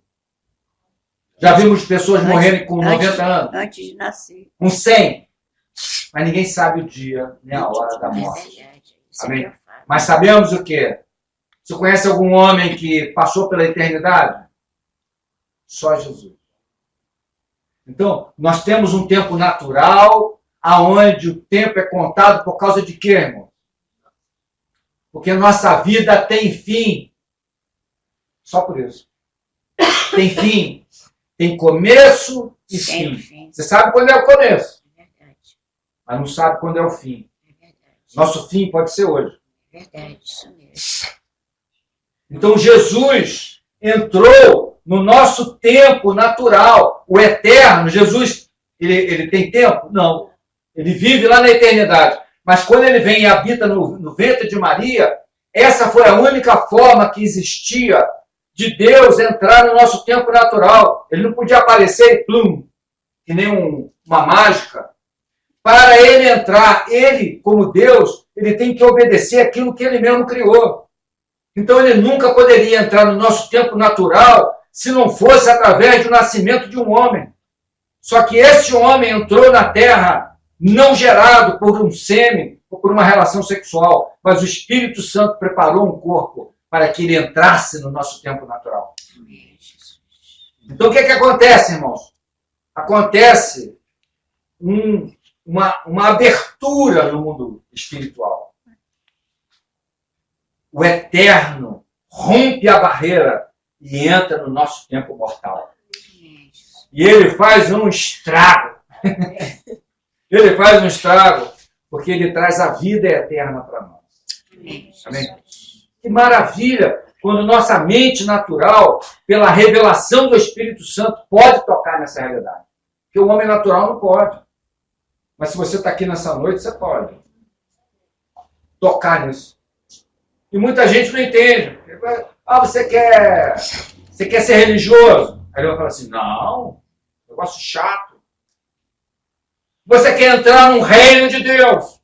Já vimos pessoas morrerem com 90 anos. Antes de nascer. Com 100. Mas ninguém sabe o dia nem a hora da morte. Amém? Mas sabemos o quê? Você conhece algum homem que passou pela eternidade? Só Jesus. Então, nós temos um tempo natural, aonde o tempo é contado por causa de quê, irmão? Porque nossa vida tem fim. Só por isso. Tem fim. Tem começo e fim. Você sabe quando é o começo. Mas não sabe quando é o fim. Nosso fim pode ser hoje. Verdade, isso mesmo. Então Jesus entrou no nosso tempo natural, o eterno. Jesus, ele tem tempo? Não. Ele vive lá na eternidade. Mas quando ele vem e habita no ventre de Maria, essa foi a única forma que existia de Deus entrar no nosso tempo natural. Ele não podia aparecer e plum, que nem uma mágica. Para ele entrar, ele, como Deus, ele tem que obedecer aquilo que ele mesmo criou. Então ele nunca poderia entrar no nosso tempo natural se não fosse através do nascimento de um homem. Só que esse homem entrou na terra não gerado por um sêmen ou por uma relação sexual, mas o Espírito Santo preparou um corpo para que ele entrasse no nosso tempo natural. Então o que acontece, irmãos? Acontece uma abertura no mundo espiritual. O eterno rompe a barreira e entra no nosso tempo mortal. E ele faz um estrago. Ele faz um estrago porque ele traz a vida eterna para nós. Amém? Que maravilha quando nossa mente natural, pela revelação do Espírito Santo, pode tocar nessa realidade. Porque o homem natural não pode. Mas se você está aqui nessa noite, você pode tocar nisso. E muita gente não entende. Você quer ser religioso? Aí ele vai falar assim, não, negócio chato. Você quer entrar num reino de Deus,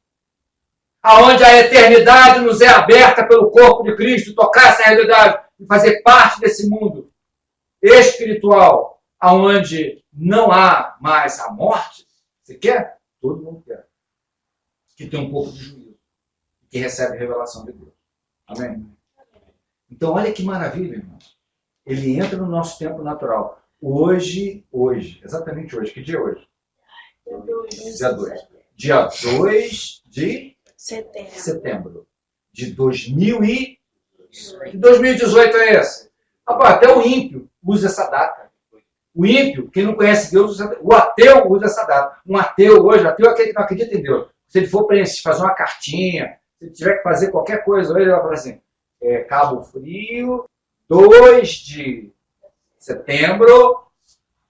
aonde a eternidade nos é aberta pelo corpo de Cristo, tocar essa realidade e fazer parte desse mundo espiritual, aonde não há mais a morte. Você quer? Todo mundo quer. Que tem um pouco de juízo. Que recebe a revelação de Deus. Amém? Então, olha que maravilha, irmão. Ele entra no nosso tempo natural. Hoje, exatamente hoje. Que dia é hoje? Dia 2. Dia 2 de setembro de 2018. Que 2018 é esse? Rapaz, até o ímpio usa essa data. O ímpio, quem não conhece Deus, usa, o ateu usa essa data. Um ateu hoje, ateu é aquele que não acredita em Deus. Se ele for para fazer uma cartinha, se ele tiver que fazer qualquer coisa, ele vai falar assim, Cabo Frio, 2 de setembro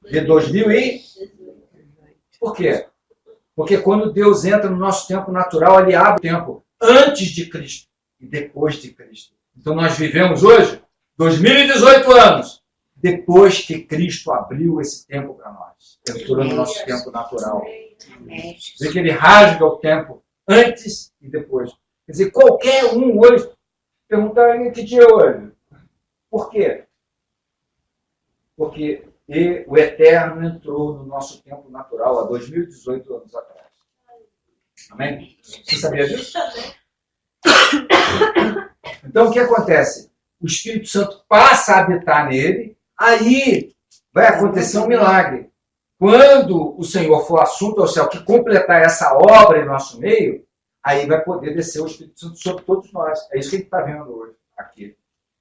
de 2018. Por quê? Porque quando Deus entra no nosso tempo natural, ele abre o tempo antes de Cristo e depois de Cristo. Então nós vivemos hoje 2018 anos depois que Cristo abriu esse tempo para nós. Entrou no nosso tempo natural. Vê que ele rasga o tempo antes e depois. Quer dizer, qualquer um hoje perguntar que dia é hoje. Por quê? Porque o Eterno entrou no nosso tempo natural há 2018 anos atrás. Amém? Você sabia disso? Então, o que acontece? O Espírito Santo passa a habitar nele, aí vai acontecer um milagre. Quando o Senhor for assunto ao céu, que completar essa obra em nosso meio, aí vai poder descer o Espírito Santo sobre todos nós. É isso que a gente está vendo hoje, aqui.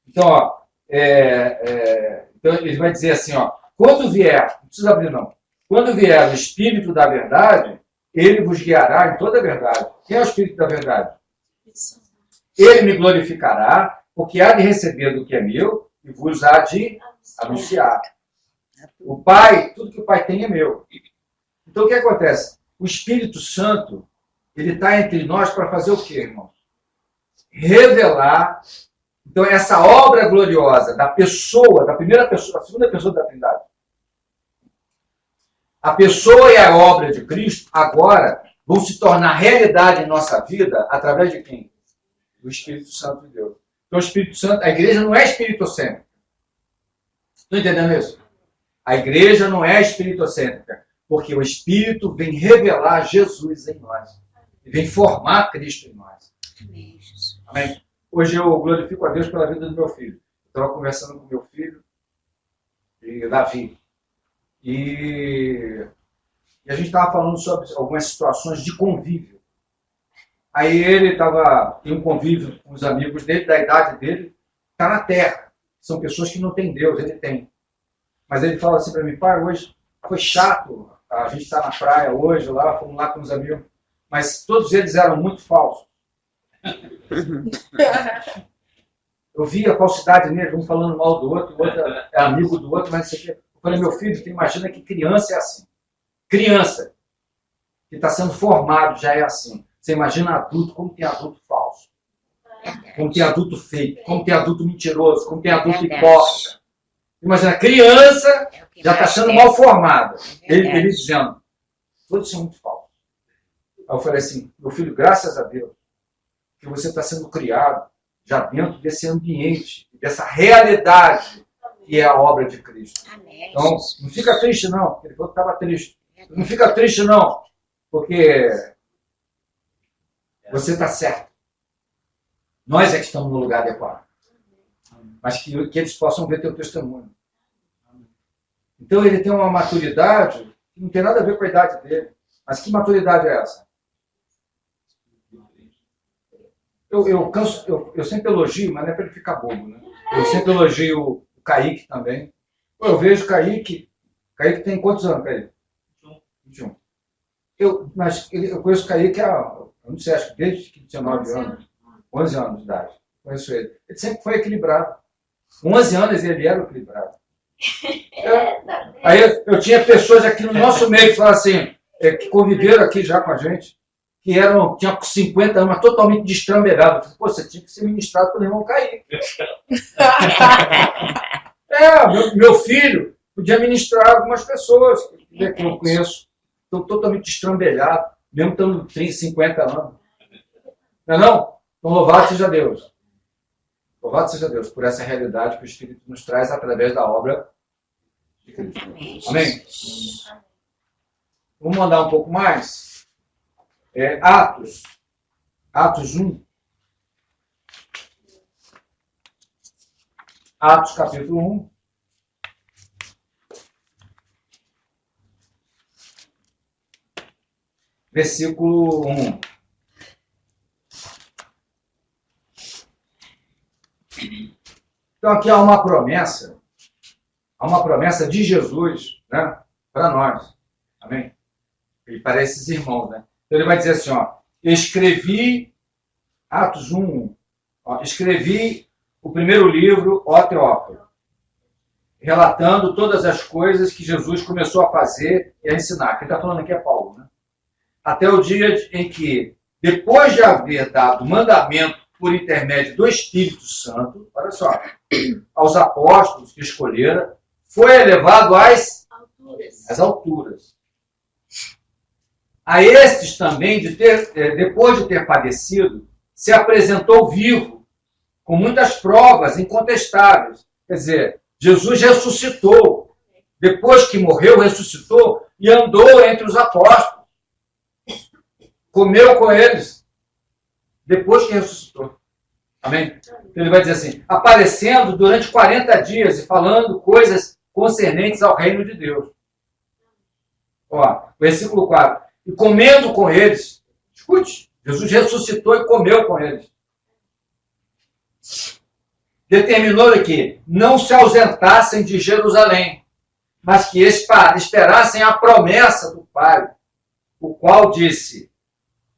Então, ó, então ele vai dizer assim, ó, quando vier, não precisa abrir não, quando vier o Espírito da verdade, ele vos guiará em toda a verdade. Quem é o Espírito da verdade? Ele me glorificará, porque há de receber do que é meu e vos há de anunciar. O Pai, tudo que o Pai tem é meu. Então o que acontece? O Espírito Santo, ele está entre nós para fazer o quê, irmão? Revelar. Então essa obra gloriosa da pessoa, da primeira pessoa, da segunda pessoa da Trindade. A pessoa e a obra de Cristo agora vão se tornar realidade em nossa vida através de quem? Do Espírito Santo de Deus. Então o Espírito Santo, a igreja não é espiritocêntrica. Estão entendendo isso? A igreja não é espiritocêntrica, porque o Espírito vem revelar Jesus em nós. E vem formar Cristo em nós. Amém? Hoje eu glorifico a Deus pela vida do meu filho. Eu estava conversando com meu filho, Davi. E a gente estava falando sobre algumas situações de convívio. Aí ele tem um convívio com os amigos dele, da idade dele, está na terra. São pessoas que não têm Deus, ele tem. Mas ele fala assim para mim, pai, hoje foi chato, a gente está na praia hoje, lá, fomos lá com os amigos, mas todos eles eram muito falsos. Eu vi a falsidade nele, um falando mal do outro, o outro é amigo do outro, mas isso aqui. Eu falei, meu filho, tu imagina que criança é assim. Criança que está sendo formado já é assim. Você imagina adulto, como tem adulto falso. Como tem adulto fake, como tem adulto mentiroso, como tem adulto hipócrita. Imagina, criança já está sendo mal formada. Ele dizendo, todos são muito falsos. Aí eu falei assim, meu filho, graças a Deus, que você está sendo criado já dentro desse ambiente, dessa realidade que é a obra de Cristo. Então, não fica triste não, ele falou que estava triste. Não fica triste não, porque você está certo. Nós é que estamos no lugar adequado. Mas que eles possam ver teu testemunho. Então ele tem uma maturidade que não tem nada a ver com a idade dele. Mas que maturidade é essa? Eu sempre elogio, mas não é para ele ficar bobo, né? Eu sempre elogio o Kaique também. Eu vejo o Kaique. Kaique tem quantos anos, Kaique? 21. Eu conheço o Kaique eu não sei, acho que desde 19 anos, 11 anos de idade. Conheço ele. Ele sempre foi equilibrado. 11 anos ele era equilibrado. Aí eu tinha pessoas aqui no nosso meio que falaram assim, que conviveram aqui já com a gente, que tinham 50 anos, mas totalmente destrambelhados. Pô, você tinha que ser ministrado pelo irmão Kaique. Meu filho podia ministrar algumas pessoas que eu conheço. Estão totalmente destrambelhados, mesmo estando 30, 50 anos. Não é não? Então louvado seja Deus. Louvado seja Deus por essa realidade que o Espírito nos traz através da obra de Cristo. Amém? Vamos mandar um pouco mais? Atos 1. Atos capítulo 1. Versículo 1. Então aqui há uma promessa de Jesus, né, para nós. Amém? E para esses irmãos, né? Então ele vai dizer assim, ó, escrevi, Atos 1, ó, escrevi o primeiro livro, ó Teófilo, relatando todas as coisas que Jesus começou a fazer e a ensinar. Quem está falando aqui é Paulo, né? Até o dia em que, depois de haver dado mandamento por intermédio do Espírito Santo, olha só, aos apóstolos que escolheram, foi elevado às alturas. A estes também, depois de ter padecido, se apresentou vivo, com muitas provas incontestáveis. Quer dizer, Jesus ressuscitou. Depois que morreu, ressuscitou e andou entre os apóstolos. Comeu com eles. Depois que ressuscitou. Amém? Então ele vai dizer assim, aparecendo durante 40 dias e falando coisas concernentes ao reino de Deus. Ó, versículo 4. E comendo com eles. Escute, Jesus ressuscitou e comeu com eles. Determinou que não se ausentassem de Jerusalém, mas que esperassem a promessa do Pai, o qual disse,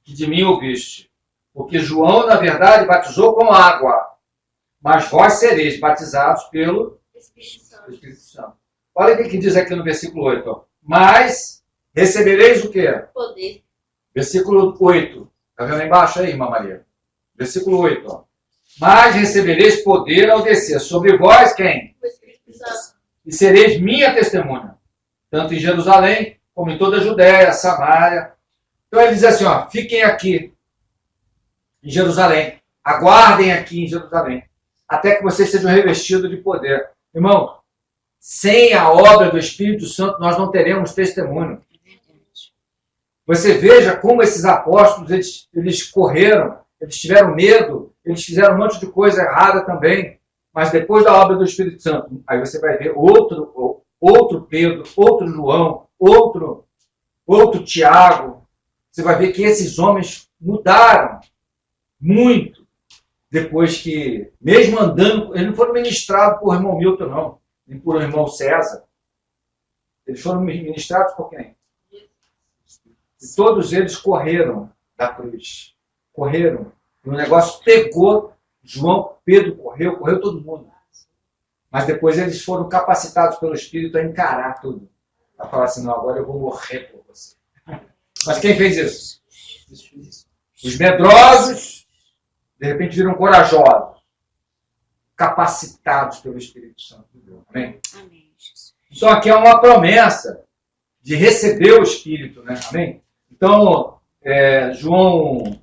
que de mim ouviste. Porque João, na verdade, batizou com água, mas vós sereis batizados pelo Espírito Santo. Olha o que diz aqui no versículo 8. Ó. Mas recebereis o quê? Poder. Versículo 8. Está vendo aí embaixo aí, irmã Maria? Versículo 8. Ó. Mas recebereis poder ao descer sobre vós, quem? O Espírito Santo. E sereis minha testemunha, tanto em Jerusalém, como em toda a Judéia, Samaria. Então ele diz assim, ó, fiquem aqui em Jerusalém, aguardem aqui em Jerusalém, até que vocês sejam revestidos de poder. Irmão, sem a obra do Espírito Santo, nós não teremos testemunho. Você veja como esses apóstolos, eles correram, eles tiveram medo, eles fizeram um monte de coisa errada também, mas depois da obra do Espírito Santo, aí você vai ver outro Pedro, outro João, outro Tiago. Você vai ver que esses homens mudaram muito depois que, mesmo andando, eles não foram ministrados por irmão Milton, não, nem por irmão César. Eles foram ministrados por quem? E todos eles correram da cruz. Correram. E o negócio pegou. João, Pedro correu todo mundo. Mas depois eles foram capacitados pelo Espírito a encarar tudo. A falar assim, não, agora eu vou morrer por você. Mas quem fez isso? Os medrosos, de repente, viram corajosos. Capacitados pelo Espírito Santo de Deus. Amém? Amém. Então aqui é uma promessa de receber o Espírito, né? Amém? Então, João...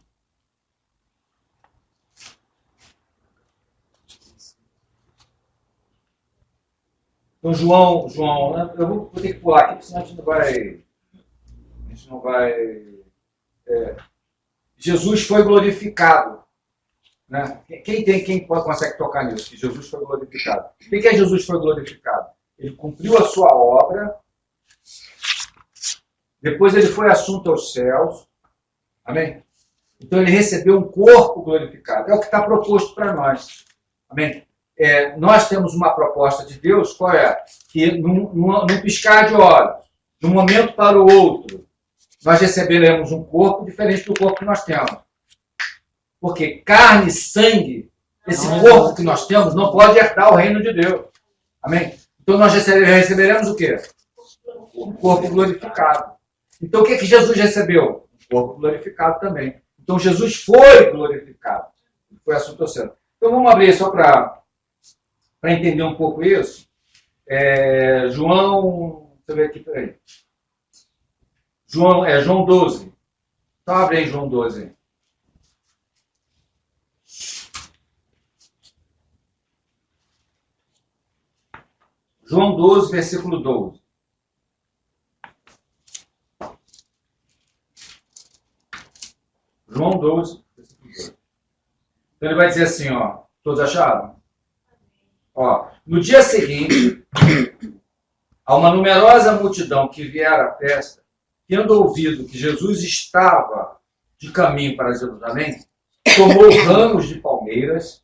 Então, João, eu vou ter que pular aqui, porque senão a gente não vai... Jesus foi glorificado. Né? Quem consegue tocar nisso? Que Jesus foi glorificado. O que é Jesus foi glorificado? Ele cumpriu a sua obra, depois ele foi assunto aos céus. Amém? Então ele recebeu um corpo glorificado. É o que está proposto para nós. Amém? Nós temos uma proposta de Deus, qual é? Que num piscar de olhos, de um momento para o outro, nós receberemos um corpo diferente do corpo que nós temos. Porque carne e sangue, esse corpo que nós temos, não pode herdar o reino de Deus. Amém? Então nós receberemos o quê? Um corpo glorificado. Então o que Jesus recebeu? Um corpo glorificado também. Então Jesus foi glorificado. Foi assunto ao céu. Então vamos abrir só para entender um pouco isso. João, deixa eu ver aqui, peraí. João 12. Então abre aí João 12. João 12, versículo 12. João 12, versículo 12. Então ele vai dizer assim, ó. Todos acharam? Ó, no dia seguinte, a uma numerosa multidão que viera à festa, tendo ouvido que Jesus estava de caminho para Jerusalém, tomou ramos de palmeiras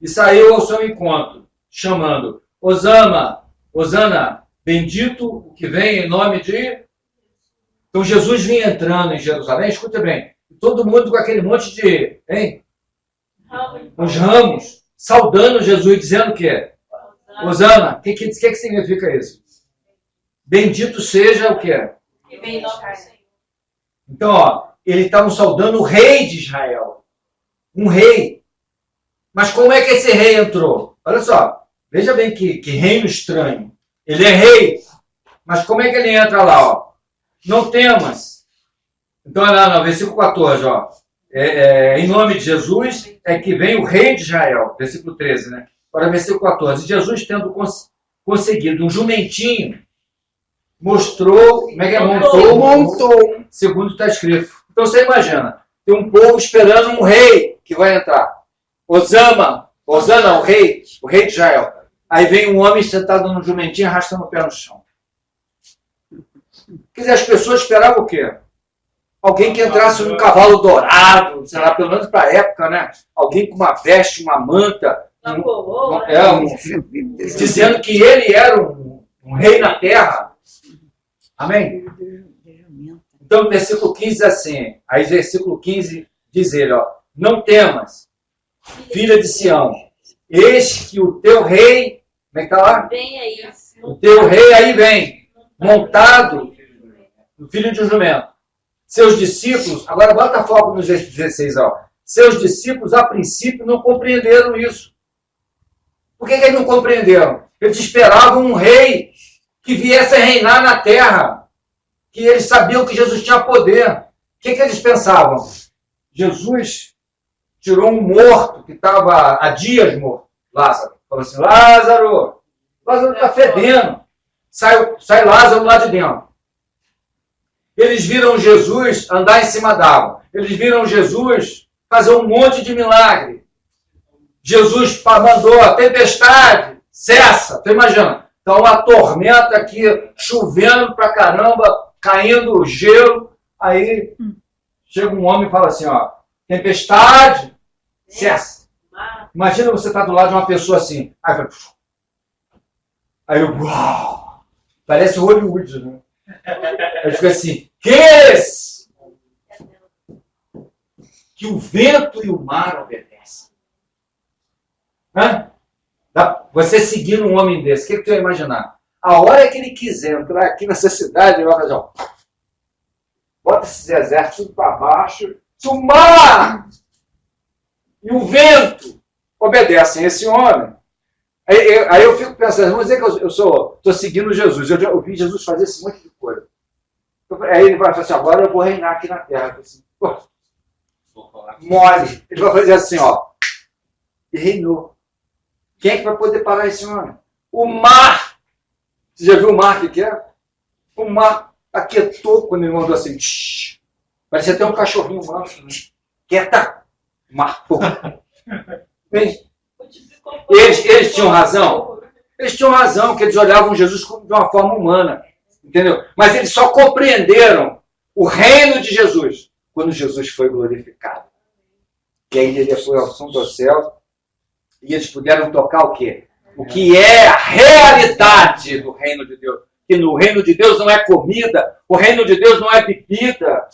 e saiu ao seu encontro, chamando: Hosana, Hosana, bendito o que vem em nome de... Então Jesus vinha entrando em Jerusalém, escuta bem, todo mundo com aquele monte de... Os ramos, saudando Jesus, dizendo o quê? Hosana, o que significa isso? Bendito seja o quê? Que vem em nome do Senhor. Então, ó, eles estavam saudando o rei de Israel. Um rei. Mas como é que esse rei entrou? Olha só, veja bem que reino estranho. Ele é rei, mas como é que ele entra lá? Ó? Não temas. Então, olha lá no versículo 14, ó. Em nome de Jesus é que vem o rei de Israel. Versículo 13, né? Agora, versículo 14. Jesus, tendo conseguido um jumentinho, mostrou, como é que é? Montou, segundo está escrito. Então você imagina, tem um povo esperando um rei que vai entrar. Hosana, o rei de Israel. Aí vem um homem sentado no jumentinho, arrastando o pé no chão. Quer dizer, as pessoas esperavam o quê? Alguém que entrasse num cavalo dourado, sei lá, pelo menos para a época, né? Alguém com uma veste, uma manta, dizendo que ele era um rei na terra. Amém? Então, versículo 15 diz assim, aí versículo 15 diz ele, ó, não temas, filha de Sião, eis que o teu rei, como é que está lá? Vem aí. O teu rei aí vem, montado no filho de um jumento. Seus discípulos, agora bota foco no 16, ó. Seus discípulos, a princípio, não compreenderam isso. Por que eles não compreenderam? Eles esperavam um rei que viesse a reinar na terra. Que eles sabiam que Jesus tinha poder. O que eles pensavam? Jesus tirou um morto que estava há dias morto, Lázaro. Falou assim, Lázaro está fedendo. Sai Lázaro lá de dentro. Eles viram Jesus andar em cima d'água. Eles viram Jesus fazer um monte de milagre. Jesus mandou a tempestade, cessa. Tu imagina? Então, uma tormenta aqui, chovendo pra caramba, caindo gelo. Aí, chega um homem e fala assim, ó, tempestade, cessa. Imagina você estar do lado de uma pessoa assim. Aí eu, uau! Parece Hollywood, né? Aí fica assim, que o vento e o mar obedecem. Hã? Você seguindo um homem desse, o que você vai imaginar? A hora que ele quiser entrar aqui nessa cidade, ele vai fazer, ó, bota esses exércitos tudo para baixo, se o mar e o vento obedecem a esse homem. Aí eu fico pensando, vamos dizer que eu estou seguindo Jesus, eu vi Jesus fazer esse monte de coisa. Aí ele vai falar assim, agora eu vou reinar aqui na terra. Assim, mole. Ele vai fazer assim, ó. E reinou. Quem é que vai poder parar esse homem? O mar. Você já viu o mar que é? O mar aquietou quando ele mandou assim. Tsh, parecia até um cachorrinho manso. Né? Quieta. Mar. Eles tinham razão? Eles tinham razão, que eles olhavam Jesus de uma forma humana. Entendeu? Mas eles só compreenderam o reino de Jesus quando Jesus foi glorificado. Que aí ele foi ao som do céu e eles puderam tocar o quê? O que é a realidade do reino de Deus. Que no reino de Deus não é comida, o reino de Deus não é bebida.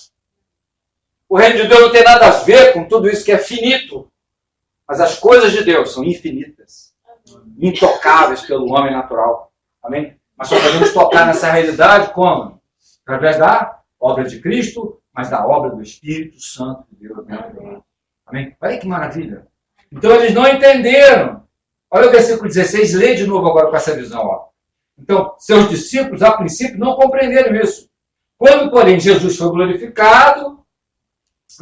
O reino de Deus não tem nada a ver com tudo isso que é finito. Mas as coisas de Deus são infinitas, intocáveis pelo homem natural. Amém? Mas só podemos tocar nessa realidade como? Através da obra de Cristo, mas da obra do Espírito Santo de Deus. Amém? Olha que maravilha. Então eles não entenderam. Olha o versículo 16, lê de novo agora com essa visão. Ó. Então, seus discípulos, a princípio, não compreenderam isso. Quando, porém, Jesus foi glorificado,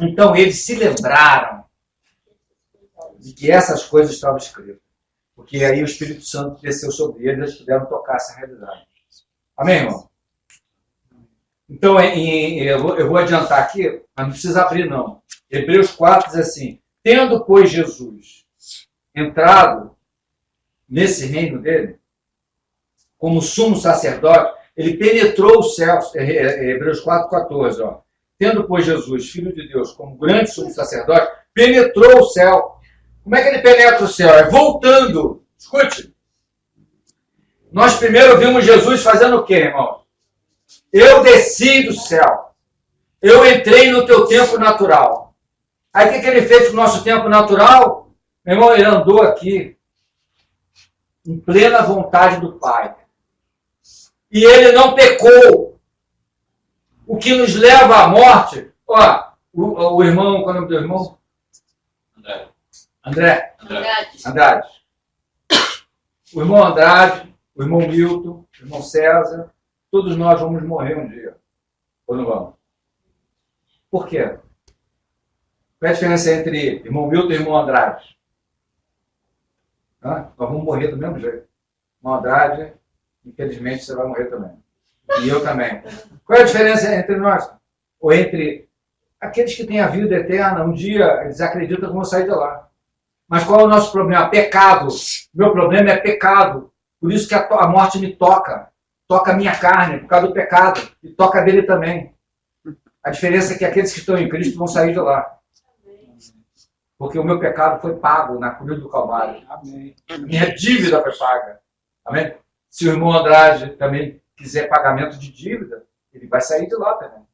então eles se lembraram de que essas coisas estavam escritas. Porque aí o Espírito Santo desceu sobre eles e eles puderam tocar essa realidade. Amém, irmão? Então, eu vou adiantar aqui, mas não precisa abrir, não. Hebreus 4 diz assim, tendo, pois, Jesus entrado nesse reino dele, como sumo sacerdote, ele penetrou os céus, Hebreus 4,14, ó. Tendo, pois, Jesus, Filho de Deus, como grande sumo sacerdote, penetrou o céu. Como é que ele penetra o céu? É voltando. Escute. Nós primeiro vimos Jesus fazendo o quê, irmão? Eu desci do céu. Eu entrei no teu tempo natural. Aí o que ele fez com o nosso tempo natural? Meu irmão, ele andou aqui em plena vontade do Pai. E ele não pecou. O que nos leva à morte. Ó, o irmão, qual é o nome do irmão? André. Andrade. O irmão Andrade, o irmão Milton, o irmão César, todos nós vamos morrer um dia. Ou não vamos? Por quê? Qual é a diferença entre irmão Milton e irmão Andrade? Nós vamos morrer do mesmo jeito. Irmão Andrade, infelizmente, você vai morrer também. E eu também. Qual é a diferença entre nós? Ou entre aqueles que têm a vida eterna, um dia eles acreditam que vão sair de lá. Mas qual é o nosso problema? Pecado. Meu problema é pecado. Por isso que a morte me toca. Toca a minha carne, por causa do pecado. E toca dele também. A diferença é que aqueles que estão em Cristo vão sair de lá. Porque o meu pecado foi pago na cruz do Calvário. Amém. Minha dívida foi paga. Amém? Se o irmão Andrade também quiser pagamento de dívida, ele vai sair de lá também.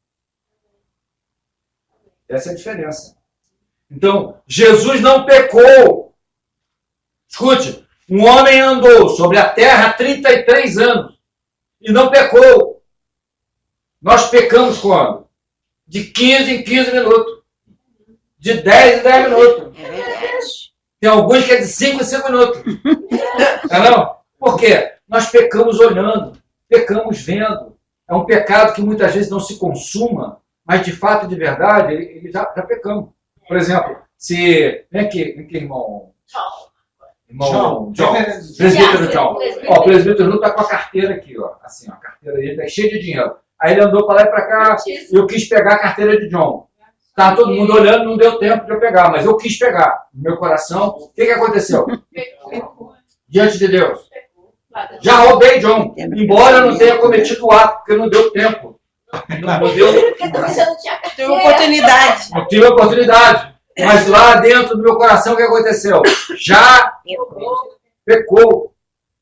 Essa é a diferença. Então, Jesus não pecou. Escute, um homem andou sobre a terra há 33 anos e não pecou. Nós pecamos quando? De 15 em 15 minutos. De 10 em 10 minutos. Tem alguns que é de 5 em 5 minutos. Não? Por quê? Nós pecamos olhando, pecamos vendo. É um pecado que muitas vezes não se consuma, mas de fato, de verdade, ele já pecamos. Por exemplo, se... Vem aqui, irmão. Irmão John. Presbítero John. Ó, o presbítero John está com a carteira aqui, ó. Assim, ó, a carteira dele está cheia de dinheiro. Aí ele andou para lá e para cá e eu quis pegar a carteira de John. Estava todo mundo olhando, não deu tempo de eu pegar, mas eu quis pegar. No meu coração, o que aconteceu? Diante de Deus. Já roubei John, embora eu não tenha cometido o ato, porque não deu tempo. Não deu. Tive oportunidade. Não tive oportunidade. Mas lá dentro do meu coração, o que aconteceu? Já pecou.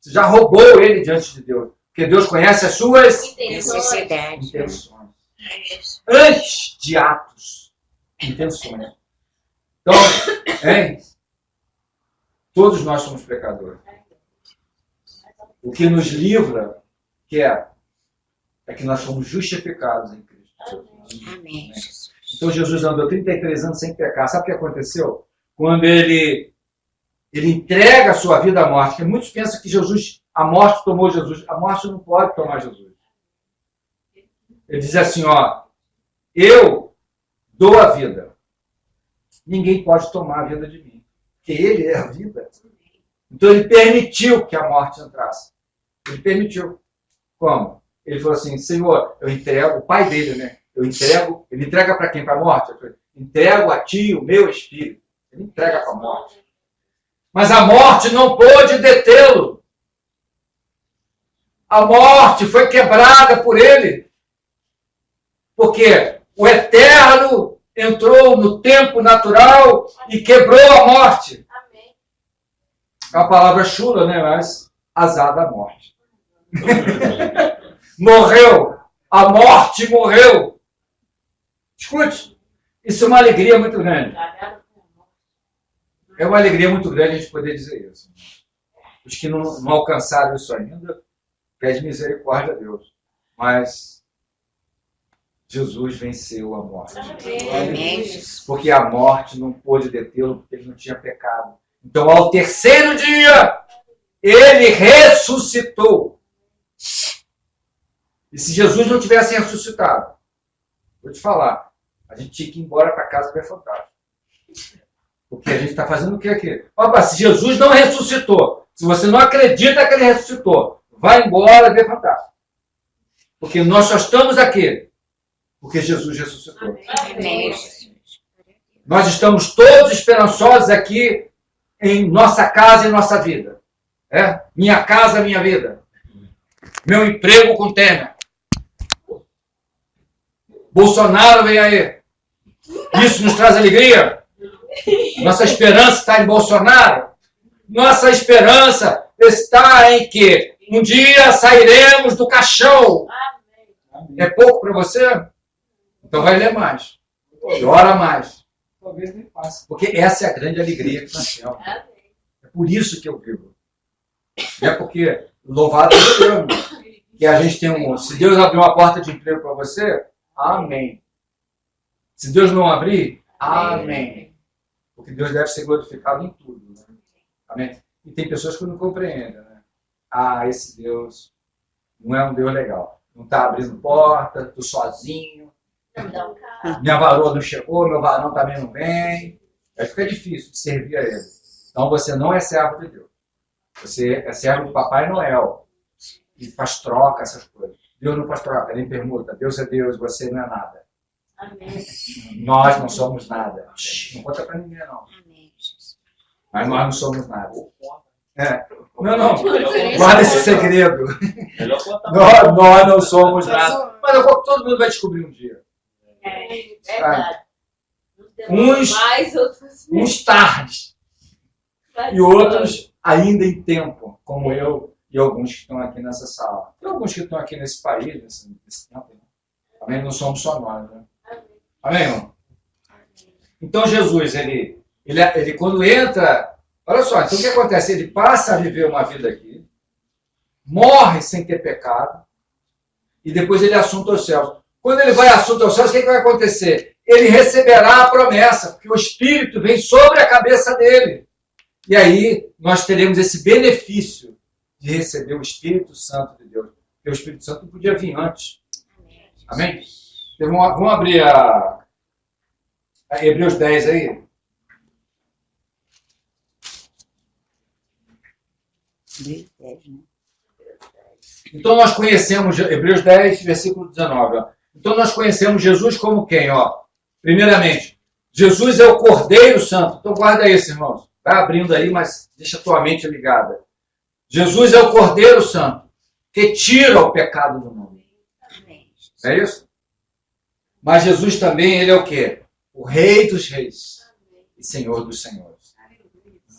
Já roubou ele diante de Deus. Porque Deus conhece as suas intenções. Antes de atos. Intenções. Então, todos nós somos pecadores. O que nos livra, é que nós somos justificados em Cristo Jesus. Amém. Então Jesus andou 33 anos sem pecar. Sabe o que aconteceu? Quando ele entrega a sua vida à morte, porque muitos pensam que a morte tomou Jesus. A morte não pode tomar Jesus. Ele diz assim, ó, eu dou a vida. Ninguém pode tomar a vida de mim, porque ele é a vida. Então ele permitiu que a morte entrasse. Ele permitiu. Como? Ele falou assim, Senhor, eu entrego, o pai dele, né? Ele entrega para quem? Para a morte? Entrego a ti o meu espírito. Ele entrega para a morte. Mas a morte não pôde detê-lo. A morte foi quebrada por ele. Porque o eterno entrou no tempo natural e quebrou a morte. É uma palavra chula, né? Mas azar da morte. Morreu. A morte morreu. Escute, isso é uma alegria muito grande. É uma alegria muito grande a gente poder dizer isso. Os que não alcançaram isso ainda, pede misericórdia a Deus. Mas Jesus venceu a morte. Porque a morte não pôde detê-lo, porque ele não tinha pecado. Então, ao terceiro dia, ele ressuscitou. E se Jesus não tivesse ressuscitado, vou te falar, a gente tinha que ir embora para casa ver fantasma. Porque a gente está fazendo o que aqui? Opa, se Jesus não ressuscitou, se você não acredita que ele ressuscitou, vai embora ver fantasma. Porque nós só estamos aqui porque Jesus ressuscitou. Amém. Nós estamos todos esperançosos aqui em nossa casa e nossa vida. Minha casa, minha vida. Meu emprego com Temer. Bolsonaro vem aí. Isso nos traz alegria? Nossa esperança está em Bolsonaro? Nossa esperança está em que um dia sairemos do caixão. É pouco para você? Então vai ler mais. E ora mais. Talvez nem passe. Porque essa é a grande alegria que nós temos. É por isso que eu vivo. É porque, louvado seja Deus, que a gente tem um... Se Deus abrir uma porta de emprego para você, amém. Se Deus não abrir, amém. Porque Deus deve ser glorificado em tudo. Né? Amém. E tem pessoas que não compreendem. Né? Esse Deus não é um Deus legal. Não está abrindo porta, estou sozinho. Minha varoa não chegou, meu varão também não vem. Aí fica difícil de servir a ele. Então você não é servo de Deus. Você é servo do Papai Noel. E faz troca, essas coisas. Deus não faz troca, nem permuta. Deus é Deus, você não é nada. Amém. Nós não somos nada. Não conta pra ninguém, não. Amém. Mas nós não somos nada. Não. Guarda esse segredo. Nós não somos nada. Mas todo mundo vai descobrir um dia. É verdade. Uns tarde. E outros ainda em tempo, como eu e alguns que estão aqui nessa sala. Tem alguns que estão aqui nesse país, nesse tempo. Né? Amém? Não somos só nós. Né? Amém, irmão? Então Jesus, ele quando entra... Olha só, então o que acontece? Ele passa a viver uma vida aqui, morre sem ter pecado, e depois ele assunta aos céus. Quando ele vai assunto aos céus, o que vai acontecer? Ele receberá a promessa, porque o Espírito vem sobre a cabeça dele. E aí nós teremos esse benefício de receber o Espírito Santo de Deus. Porque o Espírito Santo não podia vir antes. Amém? Então, vamos abrir a Hebreus 10 aí. Então nós conhecemos, Hebreus 10, versículo 19. Ó. Então nós conhecemos Jesus como quem? Ó? Primeiramente, Jesus é o Cordeiro Santo. Então guarda isso, irmãos. Vai abrindo aí, mas deixa a tua mente ligada. Jesus é o Cordeiro Santo, que tira o pecado do mundo. É isso? Mas Jesus também, ele é o quê? O Rei dos Reis e Senhor dos Senhores.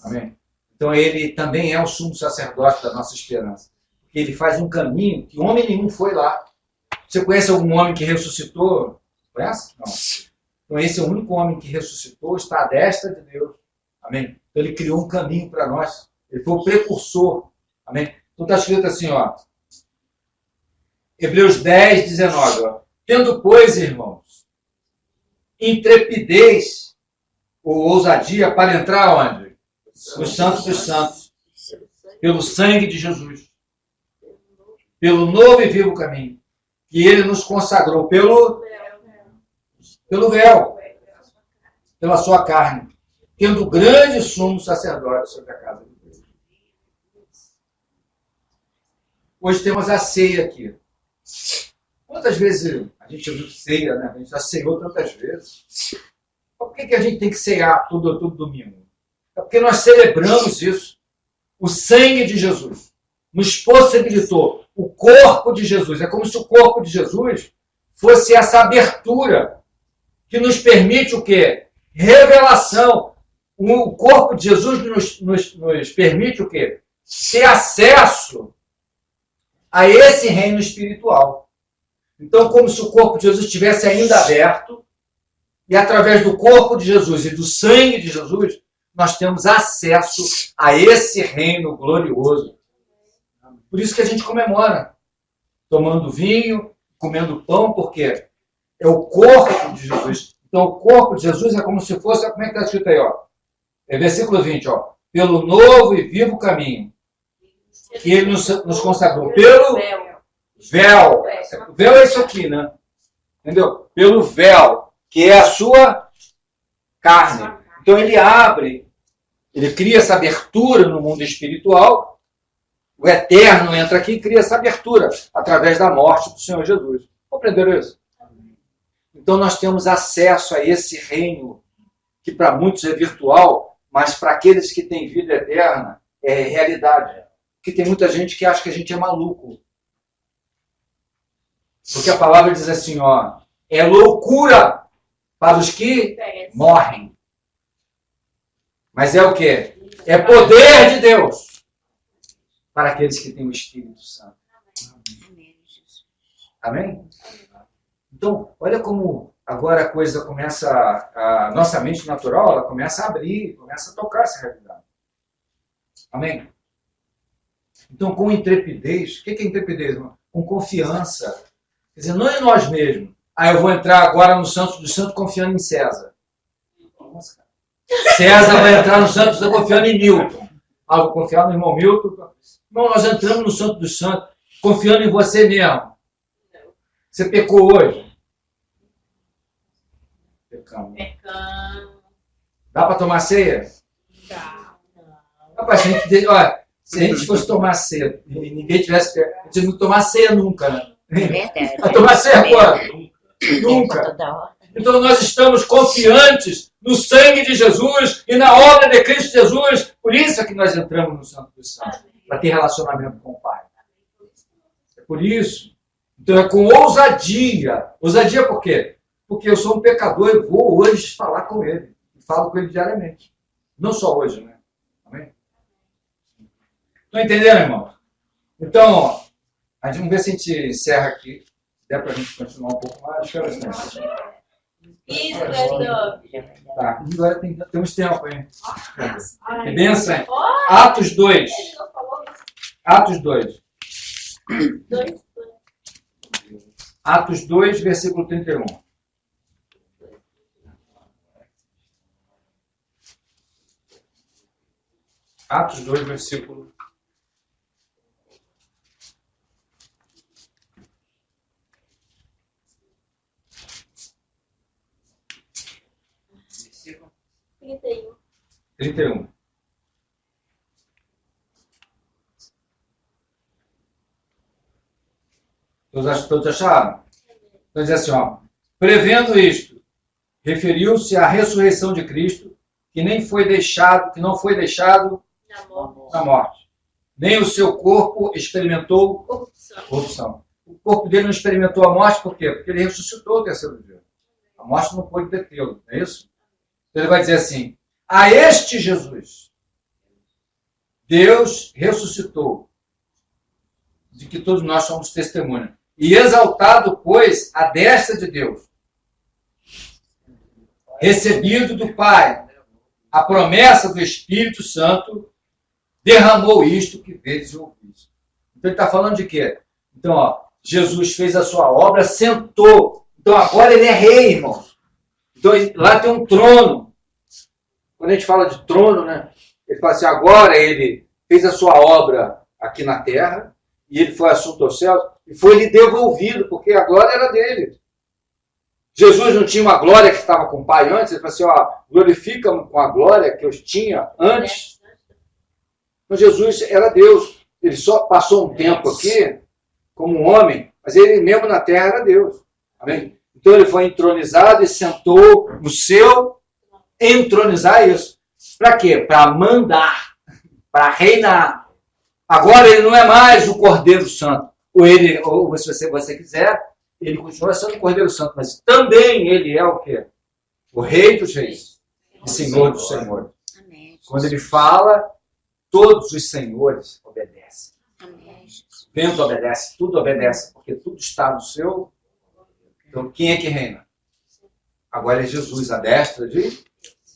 Amém? Então ele também é o sumo sacerdote da nossa esperança. Porque ele faz um caminho que homem nenhum foi lá. Você conhece algum homem que ressuscitou? Conhece? Não. Então esse é o único homem que ressuscitou, está à destra de Deus. Amém? Então ele criou um caminho para nós. Ele foi o precursor. Amém? Então está escrito assim, ó. Hebreus 10, 19. Ó. Tendo, pois, irmãos, intrepidez ou ousadia para entrar onde? Nos santos dos santos. Pelo sangue de Jesus. Pelo novo e vivo caminho. Que ele nos consagrou pelo véu. Pela sua carne. Tendo grande sumo sacerdote sobre a casa de Deus. Hoje temos a ceia aqui. Quantas vezes a gente ouviu ceia, né? A gente já ceou tantas vezes. Por que a gente tem que cear todo domingo? É porque nós celebramos isso. O sangue de Jesus nos possibilitou o corpo de Jesus. É como se o corpo de Jesus fosse essa abertura que nos permite o quê? Revelação. O corpo de Jesus nos permite o quê? Ter acesso a esse reino espiritual. Então, como se o corpo de Jesus estivesse ainda aberto, e através do corpo de Jesus e do sangue de Jesus, nós temos acesso a esse reino glorioso. Por isso que a gente comemora, tomando vinho, comendo pão, porque é o corpo de Jesus. Então, o corpo de Jesus é como se fosse, como é que está escrito aí, ó? É versículo 20, ó. Pelo novo e vivo caminho que ele nos consagrou. Pelo véu. O véu é isso aqui, né? Entendeu? Pelo véu, que é a sua carne. Então ele abre, ele cria essa abertura no mundo espiritual. O eterno entra aqui e cria essa abertura através da morte do Senhor Jesus. Compreenderam isso? Então nós temos acesso a esse reino que para muitos é virtual, mas para aqueles que têm vida eterna é realidade. Porque tem muita gente que acha que a gente é maluco. Porque a palavra diz assim, ó, é loucura para os que morrem. Mas é o quê? É poder de Deus para aqueles que têm o Espírito Santo. Amém? Então, olha como agora a coisa começa, a nossa mente natural, ela começa a abrir, começa a tocar essa realidade. Amém? Então, com intrepidez, o que é intrepidez, irmão? Com confiança. Quer dizer, não em nós mesmos. Eu vou entrar agora no Santos dos Santos confiando em César. César vai entrar no Santos dos Santos confiando em Milton. Vou confiar no irmão Milton. Não, nós entramos no Santos dos Santos confiando em você mesmo. Você pecou hoje? Pecamos. Dá para tomar ceia? Dá. Rapaz, se a gente fosse tomar ceia e ninguém tivesse pecado, a gente não tomar ceia nunca, né? Verdade. Vai tomar ceia quando? Nunca. Então nós estamos confiantes no sangue de Jesus e na obra de Cristo Jesus. Por isso é que nós entramos no Santo dos Santos, para ter relacionamento com o Pai. É por isso. Então é com ousadia. Ousadia por quê? Porque eu sou um pecador e vou hoje falar com Ele. E falo com Ele diariamente. Não só hoje, né? Amém? Estão entendendo, irmão? Então, ó, vamos ver se a gente encerra aqui. Se der para a gente continuar um pouco mais. Isso, Pedro. Tá, agora temos tempo, hein? Que benção, hein? Atos 2. Atos 2. Atos 2, versículo 31. Atos 2, versículo 31. Todos acharam? Então diz assim, ó. Prevendo isto, referiu-se à ressurreição de Cristo, que não foi deixado na morte. Nem o seu corpo experimentou corrupção. O corpo dele não experimentou a morte, por quê? Porque ele ressuscitou o terceiro dia. A morte não pôde detê-lo, não é isso? Então ele vai dizer assim, a este Jesus, Deus ressuscitou, de que todos nós somos testemunhas. E exaltado, pois, à destra de Deus, recebido do Pai, a promessa do Espírito Santo, derramou isto que vedes e ouvis. Então ele está falando de quê? Então, ó, Jesus fez a sua obra, sentou. Então agora ele é rei, irmão. Então lá tem um trono. Quando a gente fala de trono, né? Ele fala assim, agora ele fez a sua obra aqui na terra, e ele foi assunto aos céus, e foi lhe devolvido, porque a glória era dele. Jesus não tinha uma glória que estava com o Pai antes, ele falou assim, ó, glorifica-me com a glória que eu tinha antes. Então Jesus era Deus. Ele só passou um tempo aqui, como um homem, mas ele mesmo na terra era Deus. Amém? Então ele foi entronizado e sentou no seu entronizar isso. Para quê? Para mandar, para reinar. Agora ele não é mais o Cordeiro Santo. Ou se você quiser, ele continua sendo o Cordeiro Santo, mas também ele é o quê? O Rei dos Reis e Senhor dos Senhores. Quando ele fala, todos os senhores obedecem. Vento obedece, tudo obedece, porque tudo está no seu. Então, quem é que reina? Agora é Jesus, a destra de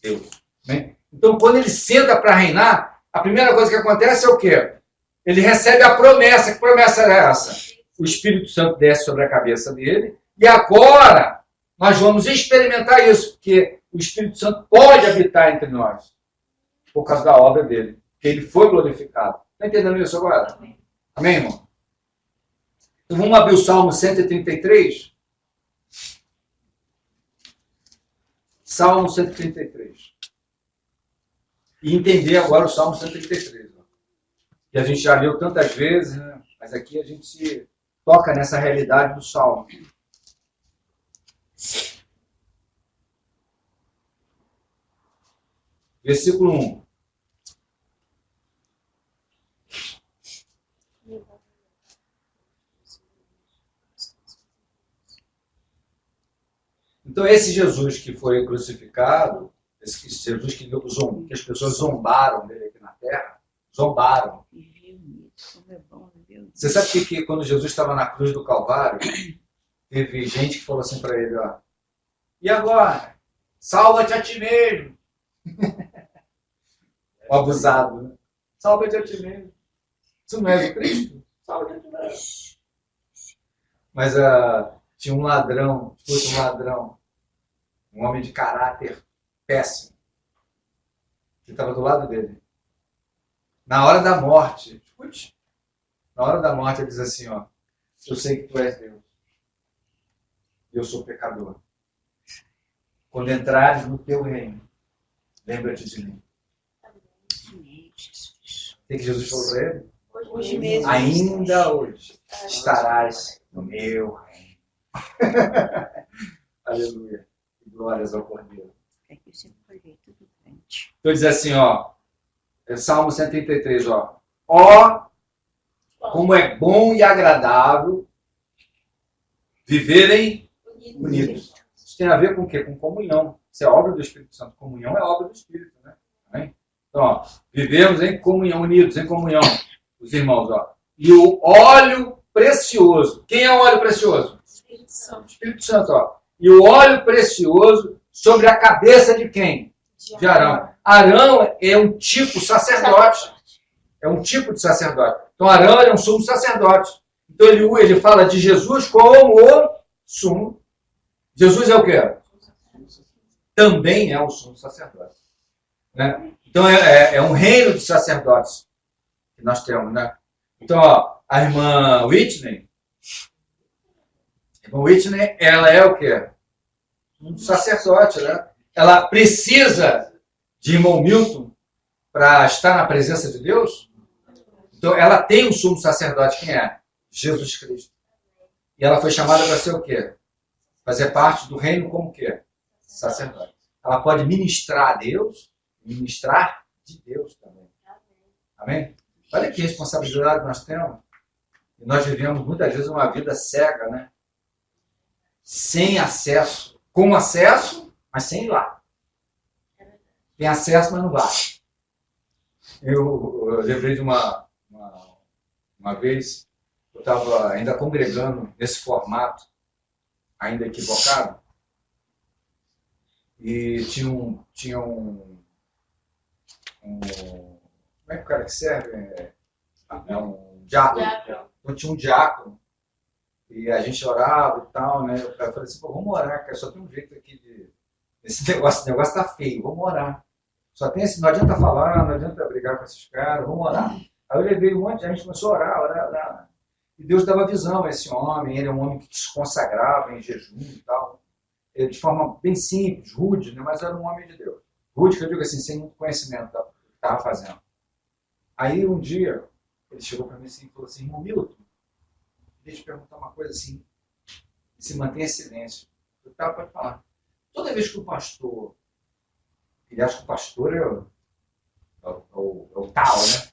Deus. Né? Então, quando ele senta para reinar, a primeira coisa que acontece é o quê? Ele recebe a promessa. Que promessa é essa? O Espírito Santo desce sobre a cabeça dele. E agora, nós vamos experimentar isso, porque o Espírito Santo pode habitar entre nós, por causa da obra dele, que ele foi glorificado. Está entendendo isso agora? Amém, irmão? Então, vamos abrir o Salmo 133. Salmo 133. E entender agora o Salmo 133. Que a gente já leu tantas vezes, né? Mas aqui a gente se toca nessa realidade do Salmo. Versículo 1. Então, esse Jesus que foi crucificado, esse Jesus que as pessoas zombaram dele aqui na Terra, zombaram. Você sabe que quando Jesus estava na cruz do Calvário, teve gente que falou assim para ele, ó, e agora? Salva-te a ti mesmo. O abusado, né? Salva-te a ti mesmo. Isso não é o Cristo? Salva-te a ti mesmo. Mas tinha um ladrão, um homem de caráter péssimo, que estava do lado dele. Na hora da morte, ele diz assim, ó, eu sei que tu és Deus. Eu sou pecador. Quando entrares no teu reino, lembra-te de mim. O que Jesus falou para ele? Hoje mesmo. Ainda hoje estarás no meu reino. Aleluia. Glórias ao Cordeiro. Então diz assim, ó, Salmo 133, ó. Ó, como é bom e agradável viverem unidos. Isso tem a ver com o quê? Com comunhão. Isso é obra do Espírito Santo. Comunhão é obra do Espírito, né? Amém? Então, ó, vivemos em comunhão, unidos em comunhão, os irmãos, ó. E o óleo precioso. Quem é o óleo precioso? Espírito Santo. Espírito Santo, ó. E o óleo precioso sobre a cabeça de quem? De Arão. Arão é um tipo sacerdote. É um tipo de sacerdote. Então Arão é um sumo sacerdote. Então ele fala de Jesus como o sumo. Jesus é o quê? Também é o sumo sacerdote. Né? Então é um reino de sacerdotes que nós temos. Né? Então, ó, a irmã Whitney, ela é o quê? Um sacerdote, né? Ela precisa de irmão Milton para estar na presença de Deus. Então, ela tem um sumo sacerdote. Quem é? Jesus Cristo. E ela foi chamada para ser o quê? Fazer parte do reino como o quê? Sacerdote. Ela pode ministrar a Deus, ministrar de Deus também. Amém? Olha que responsabilidade nós temos. E nós vivemos muitas vezes uma vida cega, né? Sem acesso. Com acesso, mas sem ir lá. Tem acesso, mas não vai. Eu lembrei de uma vez, eu estava ainda congregando nesse formato, ainda equivocado, e tinha um como é que o cara que serve? É um diácono. Então tinha um diácono. E a gente orava e tal, né? Eu falei assim, pô, vamos orar, cara. Só tem um jeito aqui esse negócio tá feio, vamos orar. Só tem esse, não adianta falar, não adianta brigar com esses caras, vamos orar. Aí eu levei um monte de gente, começou a orar. E Deus dava visão a esse homem, ele é um homem que se consagrava em jejum e tal. Ele, de forma bem simples, rude, né? Mas era um homem de Deus. Rude, que eu digo assim, sem muito conhecimento do que estava fazendo. Aí um dia, ele chegou para mim assim, e falou assim, irmão Milton, deixa eu te perguntar uma coisa assim, se mantenha silêncio. Eu tava para falar. Toda vez que o pastor, ele acha que o pastor é o tal, né?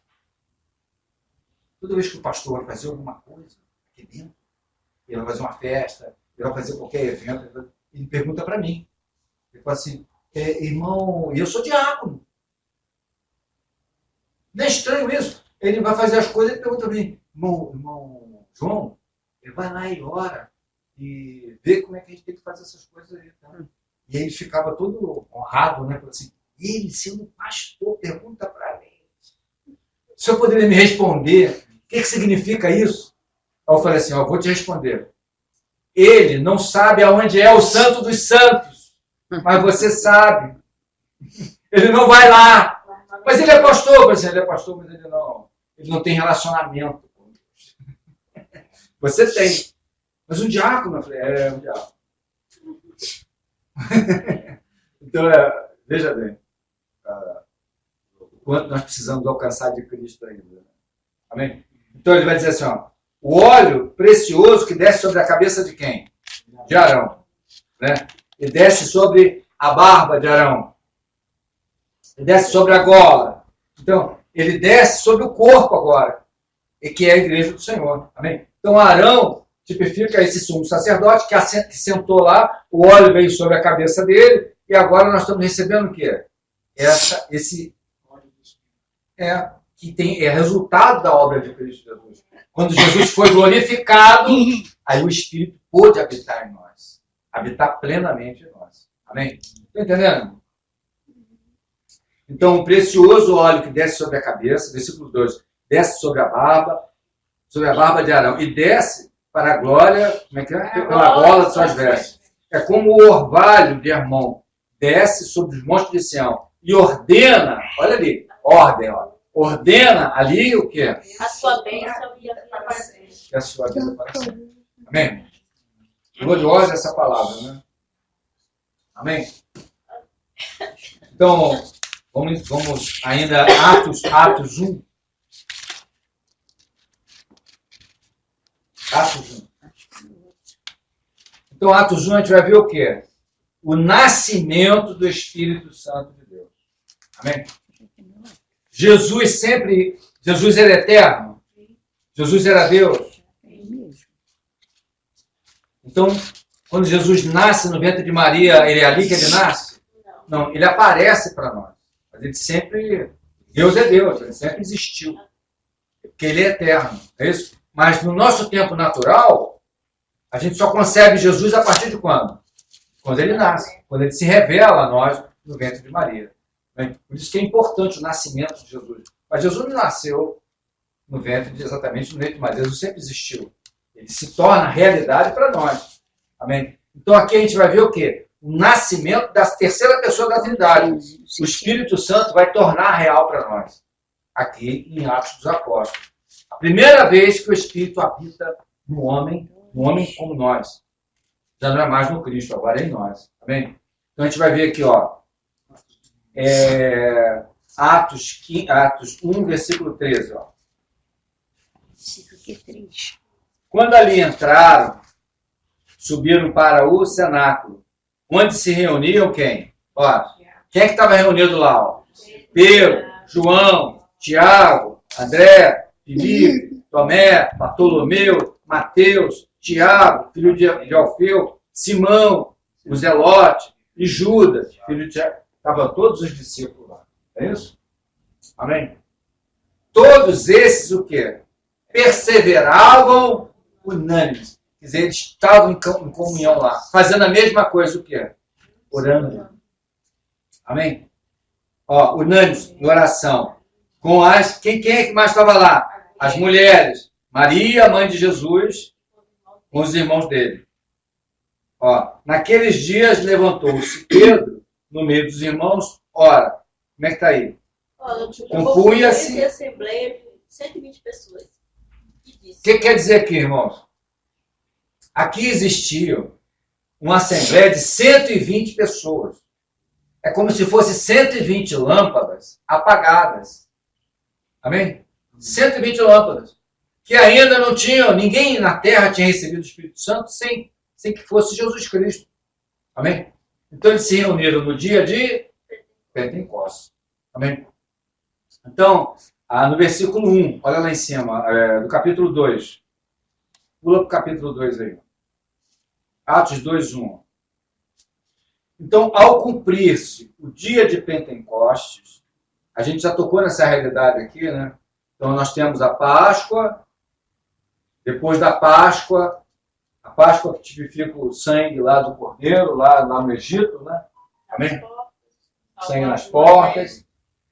Toda vez que o pastor vai fazer alguma coisa aqui dentro, ele vai fazer uma festa, ele vai fazer qualquer evento, ele pergunta para mim. Ele fala assim, irmão, e eu sou diácono. Não é estranho isso? Ele vai fazer as coisas e pergunta para mim, irmão João, ele vai lá e ora e vê como é que a gente tem que fazer essas coisas aí. Tá? E aí ele ficava todo honrado, né? Falou assim, ele sendo pastor, pergunta para mim. O senhor poderia me responder o que significa isso? Aí eu falei assim, ó, vou te responder. Ele não sabe aonde é o santo dos santos, mas você sabe. Ele não vai lá. Mas ele é pastor, por exemplo, ele é pastor, mas ele não tem relacionamento com Deus. Você tem. Mas um diácono, eu falei, um diácono. Então, veja bem, o quanto nós precisamos alcançar de Cristo ainda. Né? Amém? Então ele vai dizer assim, ó, o óleo precioso que desce sobre a cabeça de quem? De Arão. Né? E desce sobre a barba de Arão. Ele desce sobre a gola. Então, ele desce sobre o corpo agora. e que é a igreja do Senhor. Amém? Então Arão tipifica esse sumo sacerdote que sentou lá, o óleo veio sobre a cabeça dele, e agora nós estamos recebendo o quê? Esse que é resultado da obra de Cristo Jesus. Quando Jesus foi glorificado, aí o Espírito pôde habitar em nós. Habitar plenamente em nós. Amém? Está entendendo? Então, o precioso óleo que desce sobre a cabeça, versículo 2, desce sobre a barba de Arão, e desce para a glória, como é que é? Pela gola de suas vestes. É como o orvalho de Hermon desce sobre os montes de Sião e ordena, olha ali, ordena ali o quê? A sua bênção e a minha paz. Que a sua vida para sempre. Amém? Gloriosa essa palavra, né? Amém? Então, vamos ainda Atos 1. Atos 1. Então, Atos 1 a gente vai ver o quê? O nascimento do Espírito Santo de Deus. Amém? Jesus era eterno. Jesus era Deus. Então, quando Jesus nasce no ventre de Maria, ele é ali que ele nasce? Não, ele aparece para nós. Mas ele sempre, Deus é Deus, ele sempre existiu. Porque ele é eterno. É isso? Mas no nosso tempo natural, a gente só concebe Jesus a partir de quando? Quando ele nasce. Quando ele se revela a nós no ventre de Maria. Por isso que é importante o nascimento de Jesus. Mas Jesus não nasceu no ventre exatamente no ventre de Maria. Jesus sempre existiu. Ele se torna realidade para nós. Amém? Então aqui a gente vai ver o quê? O nascimento da terceira pessoa da Trindade. O Espírito Santo vai tornar real para nós. Aqui em Atos dos Apóstolos. A primeira vez que o Espírito habita no homem como nós. Já não é mais no Cristo, agora é em nós. Amém? Então a gente vai ver aqui, ó. Atos 1, versículo 13. Ó. Quando ali entraram, subiram para o cenáculo, onde se reuniam quem? Ó, quem é que estava reunido lá? Ó? Pedro, João, Tiago, André, Filipe, Tomé, Bartolomeu, Mateus, Tiago, filho de Alfeu, Simão, o Zelote e Judas, filho de Tiago. Estavam todos os discípulos lá. É isso? Amém? Todos esses o quê? Perseveravam unânimes. Quer dizer, eles estavam em comunhão lá. Fazendo a mesma coisa o quê? Orando. Amém? Ó, unânimes em oração. Com as... Quem é que mais estava lá? As mulheres. Maria, mãe de Jesus, com os irmãos dele. Ó, naqueles dias levantou-se Pedro no meio dos irmãos, ora, como é que está aí? Compunha-se. Assembleia de 120 pessoas. O que quer dizer aqui, irmãos? Aqui existia uma assembleia de 120 pessoas. É como se fosse 120 lâmpadas apagadas. Amém? 120 lâmpadas. Que ainda não tinham, ninguém na terra tinha recebido o Espírito Santo sem que fosse Jesus Cristo. Amém? Então eles se reuniram no dia de Pentecostes. Amém? Então, no versículo 1, olha lá em cima, do capítulo 2. Pula para o capítulo 2 aí. Atos 2, 1. Então, ao cumprir-se o dia de Pentecostes, a gente já tocou nessa realidade aqui, né? Então, nós temos a Páscoa. Depois da Páscoa, a Páscoa que tipifica o sangue lá do Cordeiro, lá no Egito, né? Amém? Sangue nas portas.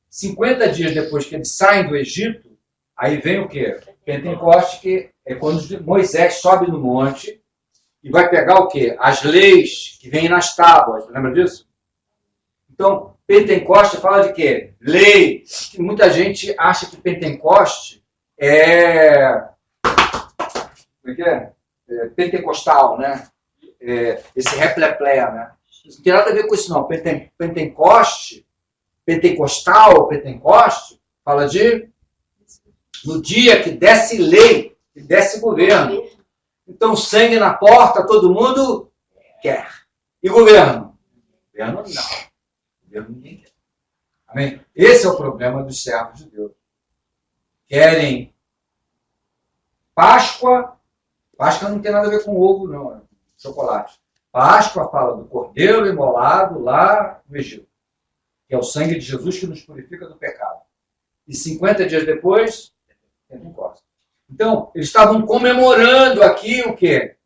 50 dias depois que eles saem do Egito, aí vem o quê? Pentecostes, que é quando Moisés sobe no monte e vai pegar o quê? As leis que vêm nas tábuas. Lembra disso? Então, Pentecostes fala de quê? Lei. Muita gente acha que Pentecostes é... Como é que é? Pentecostal, né? Esse repleplé, né? Não tem nada a ver com isso, não. Pentecoste, pentecostal, Pentecoste, fala de no dia que desce lei, que desce governo. Então, sangue na porta, todo mundo quer. E governo? Governo não. Governo ninguém quer. Amém? Esse é o problema dos servos de Deus. Querem Páscoa não tem nada a ver com ovo, não, é chocolate. Páscoa fala do cordeiro imolado lá no Egito, que é o sangue de Jesus que nos purifica do pecado. E 50 dias depois, Pentecostes. Então, eles estavam comemorando aqui o quê?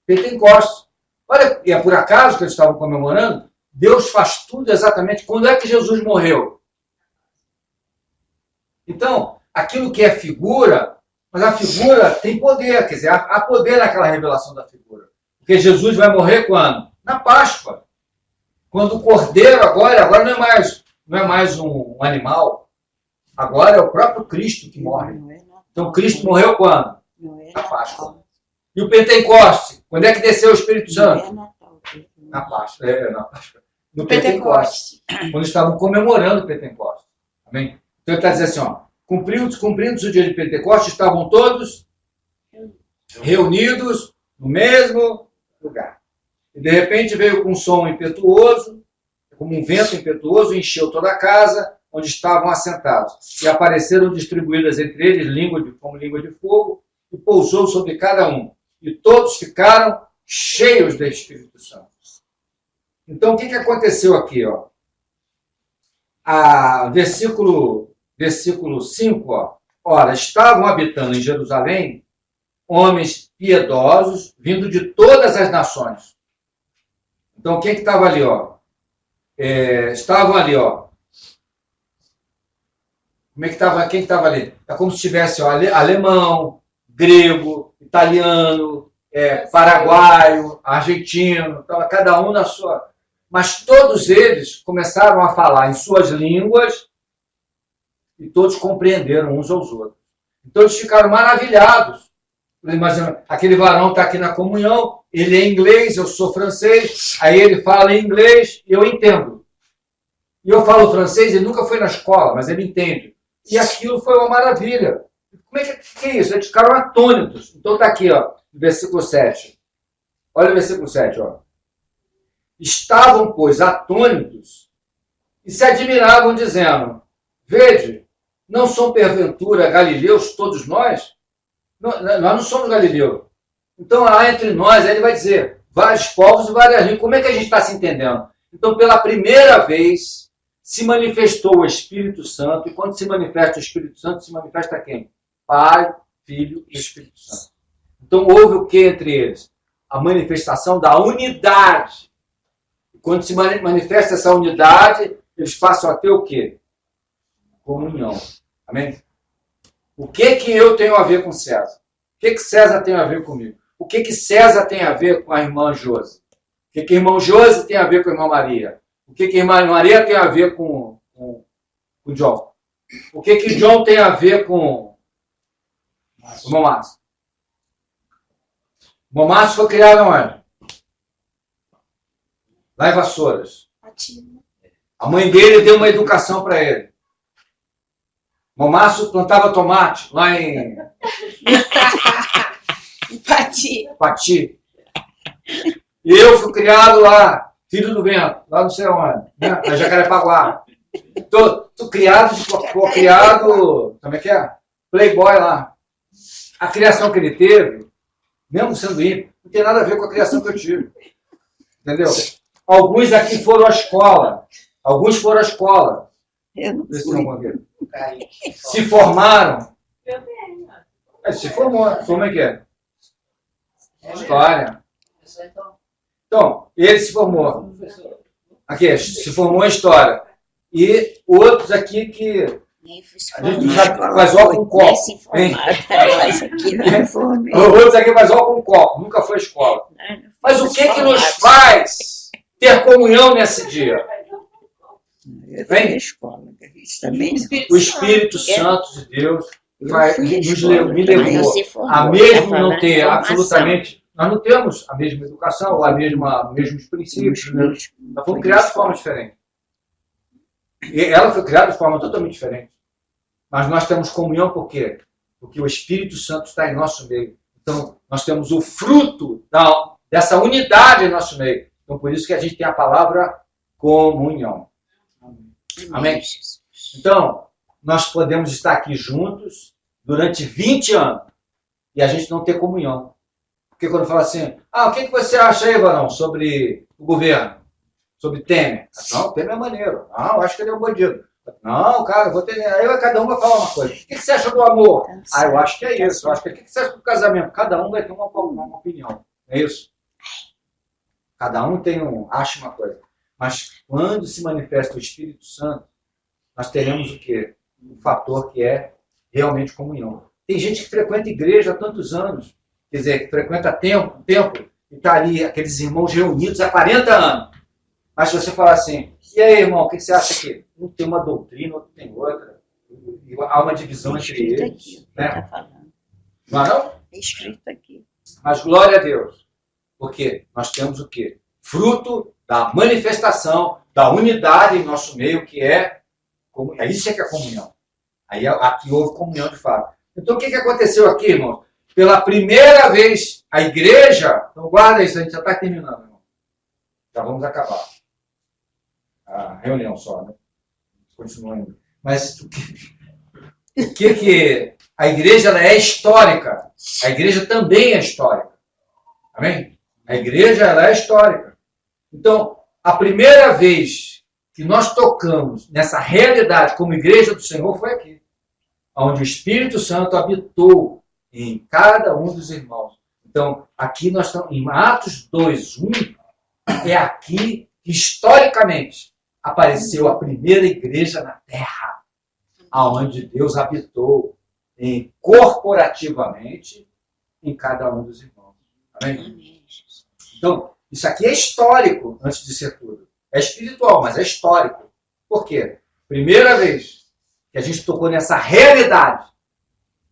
Pentecostes. Olha, e é por acaso que eles estavam comemorando? Deus faz tudo exatamente. Quando é que Jesus morreu? Então, aquilo que é figura, mas a figura tem poder, quer dizer, há poder naquela revelação da figura. Porque Jesus vai morrer quando? Na Páscoa. Quando o cordeiro agora não é mais um animal, agora é o próprio Cristo que morre. Então Cristo morreu quando? Na Páscoa. E o Pentecoste? Quando é que desceu o Espírito Santo? Na Páscoa. Na Páscoa. No Pentecoste. Quando estavam comemorando o Pentecoste. Amém? Então ele está dizendo assim, ó, cumprindo-se o dia de Pentecoste, estavam todos reunidos no mesmo lugar. E de repente veio com um som impetuoso, como um vento impetuoso, encheu toda a casa onde estavam assentados. E apareceram distribuídas entre eles como língua de fogo, e pousou sobre cada um. E todos ficaram cheios do Espírito Santo. Então, o que aconteceu aqui? Ó? Versículo 5, ó. Ora, estavam habitando em Jerusalém homens piedosos, vindo de todas as nações. Então, quem que estava ali? Ó? Estavam ali, ó. Como é que estava? Quem que estava ali? É como se tivesse ó, alemão, grego, italiano, paraguaio, argentino, estava cada um na sua. Mas todos eles começaram a falar em suas línguas e todos compreenderam uns aos outros. Então eles ficaram maravilhados. Imagina, aquele varão está aqui na comunhão, ele é inglês, eu sou francês, aí ele fala em inglês e eu entendo. E eu falo francês, ele nunca foi na escola, mas ele entende. E aquilo foi uma maravilha. Como é que é isso? Eles ficaram atônitos. Então está aqui, ó, no versículo 7. Olha o versículo 7, ó. Estavam, pois, atônitos e se admiravam, dizendo: vede, não são porventura galileus todos nós? Nós não somos galileus. Então, lá entre nós, aí ele vai dizer, vários povos e várias línguas. Como é que a gente está se entendendo? Então, pela primeira vez, se manifestou o Espírito Santo. E quando se manifesta o Espírito Santo, se manifesta quem? Pai, Filho e Espírito Santo. Então, houve o que entre eles? A manifestação da unidade. E quando se manifesta essa unidade, eles passam a ter o quê? Comunhão. Amém? O que eu tenho a ver com César? O que César tem a ver comigo? O que César tem a ver com a irmã Josi? O que irmão Josi tem a ver com a irmã Maria? O que irmã Maria tem a ver com o John? O que John tem a ver com o irmão Márcio? O irmão Márcio foi criado onde? Lá em Vassouras. A mãe dele deu uma educação para ele. O irmão Márcio plantava tomate lá em Pati. E eu fui criado lá, filho do vento, lá não sei onde, né? Na Jacarepaguá. Tô criado, como é que é? Playboy lá. A criação que ele teve, mesmo sendo ímpio, não tem nada a ver com a criação que eu tive. Entendeu? Alguns aqui foram à escola. Eu não fui. Se formaram. Se formou. Como é que é? História. Então, ele se formou. Aqui, se formou em História. E outros aqui que a gente já faz ó com copo. Outros aqui faz ó com copo. Nunca foi à escola. Mas o que nos faz ter comunhão nesse dia? Vem? Escola. O Espírito Santo de Deus me levou a mesmo não ter absolutamente. Nós não temos a mesma educação, os mesmos princípios. Né? Nós fomos criados de forma diferente. E ela foi criada de forma totalmente diferente. Mas nós temos comunhão por quê? Porque o Espírito Santo está em nosso meio. Então, nós temos o fruto dessa unidade em nosso meio. Então, por isso que a gente tem a palavra comunhão. Amém? Então, nós podemos estar aqui juntos durante 20 anos. e a gente não ter comunhão. Porque quando fala assim, o que você acha aí, Varão, sobre o governo? Sobre Temer? Não, Temer é maneiro. Não, eu acho que ele é um bandido. Não, cara, eu vou ter. Aí cada um vai falar uma coisa. O que você acha do amor? Eu acho que é isso. Eu acho que o que você acha do casamento? Cada um vai ter uma opinião. É isso? Cada um acha uma coisa. Mas quando se manifesta o Espírito Santo, nós teremos o quê? Um fator que é realmente comunhão. Tem gente que frequenta igreja há tantos anos, quer dizer, que frequenta tempo, e está ali, aqueles irmãos reunidos há 40 anos. Mas se você falar assim, e aí, irmão, o que você acha aqui? Um tem uma doutrina, outro tem outra. Há uma divisão entre eles. Aqui, né? tá falando. Não é não? É escrito aqui. Mas glória a Deus. Porque nós temos o quê? Fruto da manifestação, da unidade em nosso meio, que é isso é que é comunhão. Aí aqui houve comunhão de fato. Então o que aconteceu aqui, irmão? Pela primeira vez, a igreja... Então guarda isso, a gente já está terminando, irmão. Já vamos acabar. A reunião só, né? Continuando. Mas o que a igreja ela é histórica. A igreja também é histórica. Amém? A igreja ela é histórica. Então, a primeira vez que nós tocamos nessa realidade como igreja do Senhor foi aqui, onde o Espírito Santo habitou em cada um dos irmãos. Então, aqui nós estamos em Atos 2:1, é aqui que historicamente apareceu a primeira igreja na Terra, aonde Deus habitou corporativamente em cada um dos irmãos. Amém? Então, isso aqui é histórico, antes de ser tudo. É espiritual, mas é histórico. Por quê? Primeira vez que a gente tocou nessa realidade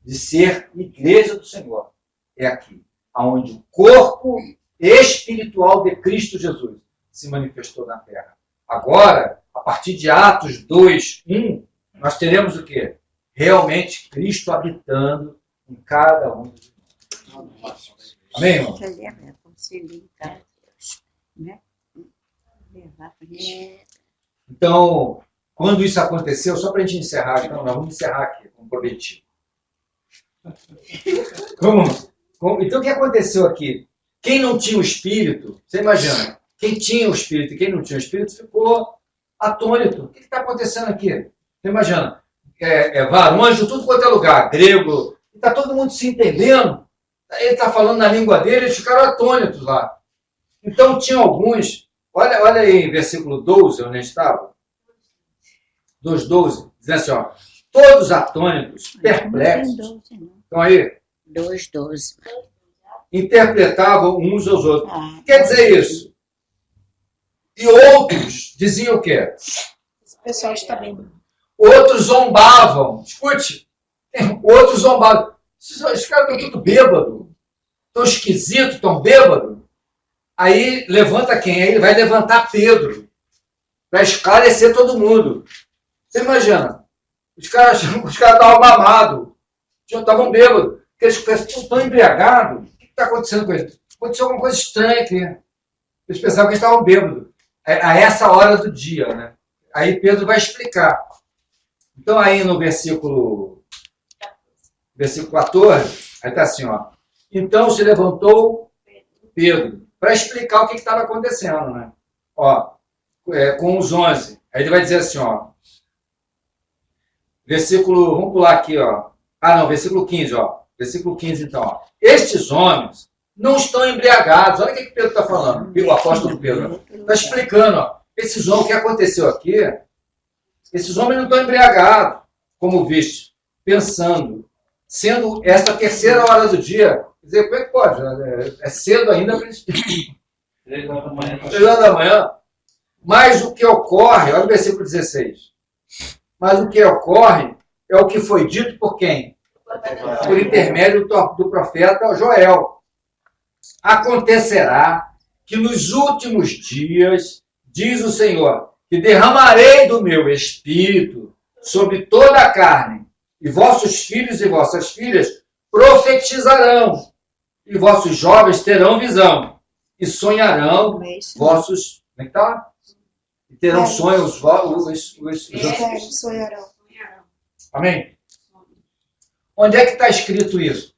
de ser igreja do Senhor é aqui, onde o corpo espiritual de Cristo Jesus se manifestou na Terra. Agora, a partir de Atos 2:1, nós teremos o quê? Realmente Cristo habitando em cada um dos irmãos. Amém, irmão? Então, quando isso aconteceu, só para a gente encerrar, então, nós vamos encerrar aqui, como prometi. Então, o que aconteceu aqui? Quem não tinha o Espírito, você imagina, quem tinha o Espírito e quem não tinha o Espírito ficou atônito. O que está acontecendo aqui? Você imagina, varões de tudo quanto é lugar, grego, está todo mundo se entendendo, ele está falando na língua dele, eles ficaram atônitos lá. Então, tinha alguns, olha aí em versículo 12, onde a gente estava, 2:12, dizendo assim, ó, todos atônitos, perplexos, estão aí? 2:12. Interpretavam uns aos outros. Quer dizer isso? E outros diziam o quê? Esse pessoal está bem. Outros zombavam. Escute, outros zombavam. Esses caras estão tudo bêbados, estão esquisitos, estão bêbados. Aí levanta quem? Aí ele vai levantar Pedro para esclarecer todo mundo. Você imagina? Os caras estavam mamados, estavam bêbados, eles estão embriagados. O que está acontecendo com eles? Aconteceu alguma coisa estranha aqui. Eles pensavam que eles estavam bêbados. A essa hora do dia, né? Aí Pedro vai explicar. Então aí no versículo 14, aí está assim, ó. Então se levantou Pedro para explicar o que estava acontecendo, né? Ó, com os 11. Aí ele vai dizer assim, ó. Vamos pular aqui, ó. Versículo 15, ó. Versículo 15, então, ó. Estes homens não estão embriagados. Olha o que Pedro está falando. O apóstolo Pedro está explicando, ó. Esses homens, o que aconteceu aqui? Esses homens não estão embriagados, como viste, pensando, sendo esta terceira hora do dia. Quer dizer, como é que pode? É cedo ainda para eles. 3 horas da manhã. Mas o que ocorre, olha o versículo 16. Mas o que ocorre é o que foi dito por quem? Por intermédio do profeta Joel. Acontecerá que nos últimos dias, diz o Senhor, que derramarei do meu espírito sobre toda a carne, e vossos filhos e vossas filhas profetizarão, e vossos jovens terão visão, e sonharão vossos... Como é que tá? E terão sonhos os sonharão. Amém? Onde é que está escrito isso?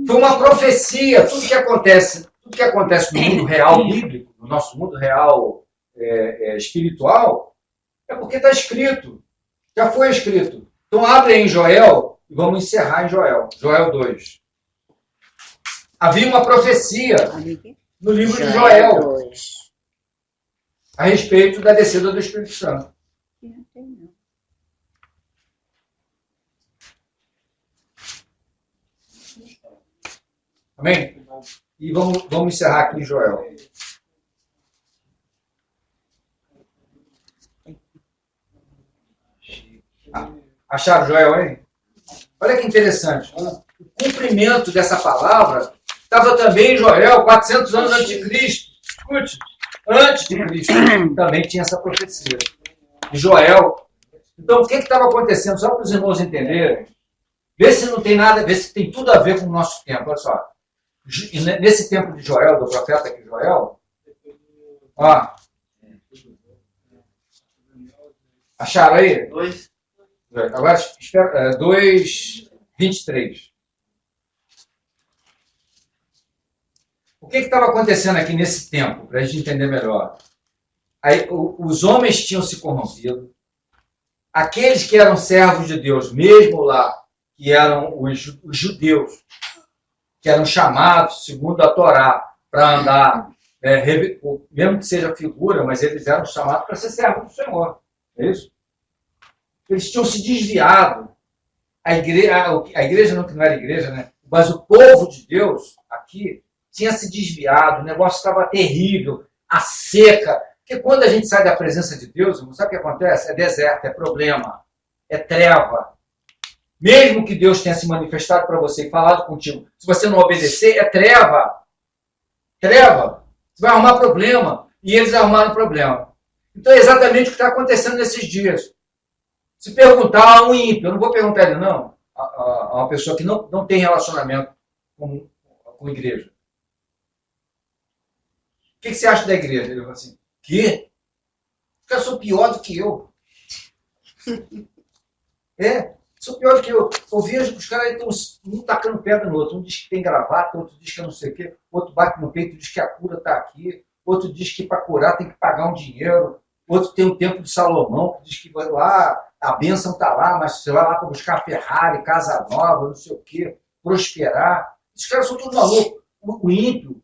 Foi uma profecia. Tudo que acontece no mundo real bíblico, no nosso mundo real espiritual, é porque está escrito. Já foi escrito. Então abre em Joel e vamos encerrar em Joel. Joel 2. Havia uma profecia no livro de Joel a respeito da descida do Espírito Santo. Amém? E vamos encerrar aqui em Joel. Acharam Joel, hein? Olha que interessante. O cumprimento dessa palavra estava também em Joel, 400 anos antes de Cristo. Escute, antes de Cristo também tinha essa profecia. De Joel. Então, o que estava acontecendo? Só para os irmãos entenderem. Vê se não tem nada, vê se tem tudo a ver com o nosso tempo. Olha só. Nesse tempo de Joel, do profeta aqui Joel, ó, acharam aí? 2. Agora, espera, 2:23. O que estava acontecendo aqui nesse tempo, para a gente entender melhor? Aí, os homens tinham se corrompido. Aqueles que eram servos de Deus, mesmo lá, que eram os judeus, que eram chamados, segundo a Torá, para andar, mesmo que seja figura, mas eles eram chamados para ser servos do Senhor. É isso? Eles tinham se desviado. A igreja não era igreja, né? Mas o povo de Deus, aqui, tinha se desviado. O negócio estava terrível. A seca. Porque quando a gente sai da presença de Deus, sabe o que acontece? É deserto, é problema, é treva. Mesmo que Deus tenha se manifestado para você e falado contigo, se você não obedecer, é treva. Treva. Você vai arrumar problema. E eles arrumaram problema. Então é exatamente o que está acontecendo nesses dias. Se perguntar a um ímpio, eu não vou perguntar ele não, a uma pessoa que não tem relacionamento com igreja. O que você acha da igreja? Ele fala assim, que? Os caras são pior do que eu. São pior do que eu. Eu vejo que os caras estão um tacando pedra no outro. Um diz que tem gravata, outro diz que não sei o quê, outro bate no peito e diz que a cura está aqui, outro diz que para curar tem que pagar um dinheiro, outro tem o templo de Salomão, que diz que vai lá, a bênção está lá, mas você vai lá para buscar Ferrari, casa nova, não sei o quê, prosperar. Esses caras são todos malucos. O ímpio,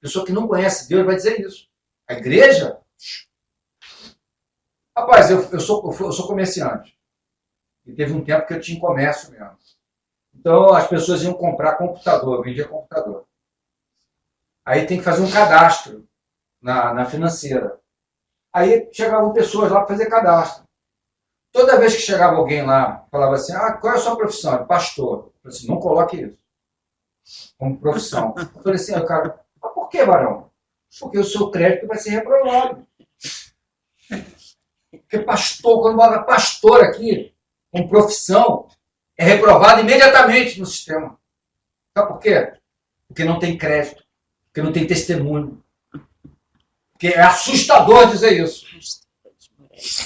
pessoa que não conhece Deus, vai dizer isso. A igreja? Rapaz, eu sou comerciante. E teve um tempo que eu tinha comércio mesmo. Então as pessoas iam comprar computador, eu vendia computador. Aí tem que fazer um cadastro na financeira. Aí chegavam pessoas lá para fazer cadastro. Toda vez que chegava alguém lá, falava assim, qual é a sua profissão? Pastor. Eu falei assim, não coloque isso como profissão. Eu falei assim, cara, por que, varão? Porque o seu crédito vai ser reprovado. Porque pastor, quando fala pastor aqui, com profissão, é reprovado imediatamente no sistema. Sabe por quê? Porque não tem crédito, porque não tem testemunho. Porque é assustador dizer isso.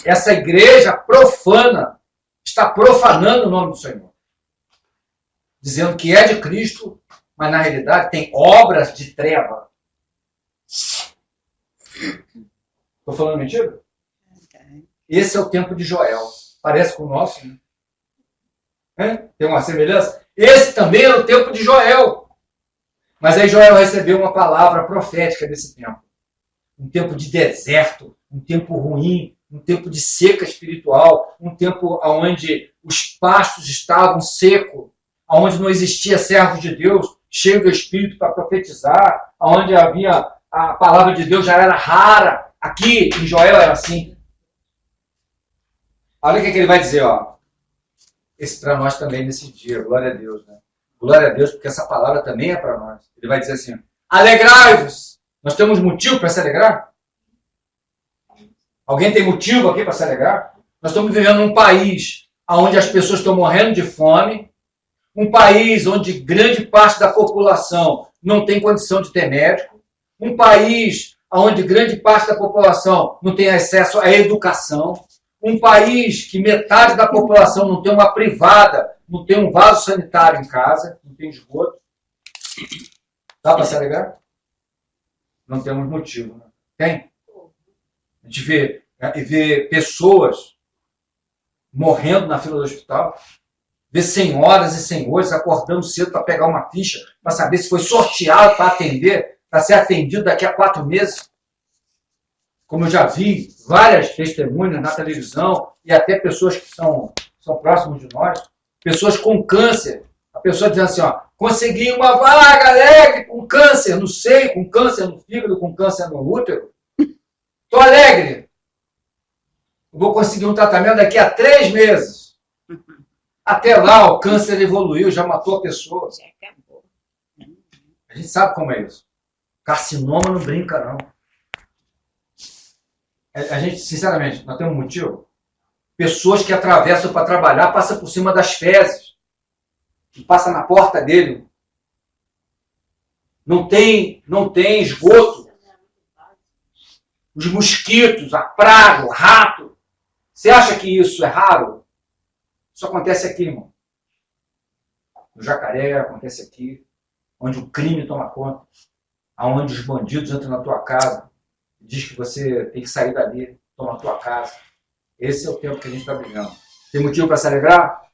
Essa igreja profana está profanando o nome do Senhor. Dizendo que é de Cristo, mas na realidade tem obras de treva. Estou falando mentira? Esse é o tempo de Joel. Parece com o nosso, né? Tem uma semelhança? Esse também era o tempo de Joel. Mas aí Joel recebeu uma palavra profética desse tempo. Um tempo de deserto, um tempo ruim, um tempo de seca espiritual, um tempo onde os pastos estavam secos, onde não existia servos de Deus cheio do Espírito para profetizar, onde havia a palavra de Deus já era rara. Aqui em Joel era assim. Olha o que ele vai dizer, ó. Esse para nós também nesse dia, glória a Deus, né? Glória a Deus, porque essa palavra também é para nós. Ele vai dizer assim, alegrai-vos. Nós temos motivo para se alegrar? Alguém tem motivo aqui para se alegrar? Nós estamos vivendo num país onde as pessoas estão morrendo de fome, um país onde grande parte da população não tem condição de ter médico, um país onde grande parte da população não tem acesso à educação, um país que metade da população não tem uma privada, não tem um vaso sanitário em casa, não tem esgoto. Dá para se alegrar? Não temos motivo, né? Tem? A gente vê pessoas morrendo na fila do hospital, vê senhoras e senhores acordando cedo para pegar uma ficha, para saber se foi sorteado para atender, para ser atendido daqui a 4 meses. Como eu já vi várias testemunhas na televisão e até pessoas que são próximos de nós, pessoas com câncer, a pessoa dizendo assim, ó, consegui uma vaga alegre com câncer no seio, com câncer no fígado, com câncer no útero. Estou alegre. Vou conseguir um tratamento daqui a 3 meses. Até lá o câncer evoluiu, já matou a pessoa. Já acabou. A gente sabe como é isso. Carcinoma não brinca, não. A gente, sinceramente, nós temos um motivo. Pessoas que atravessam para trabalhar, passam por cima das fezes. E passa na porta dele. Não tem esgoto. Os mosquitos, a praga, o rato. Você acha que isso é raro? Isso acontece aqui, irmão. No Jacaré, acontece aqui. Onde o crime toma conta. Onde os bandidos entram na tua casa. Diz que você tem que sair dali, toma a tua casa. Esse é o tempo que a gente está brigando. Tem motivo para se alegrar?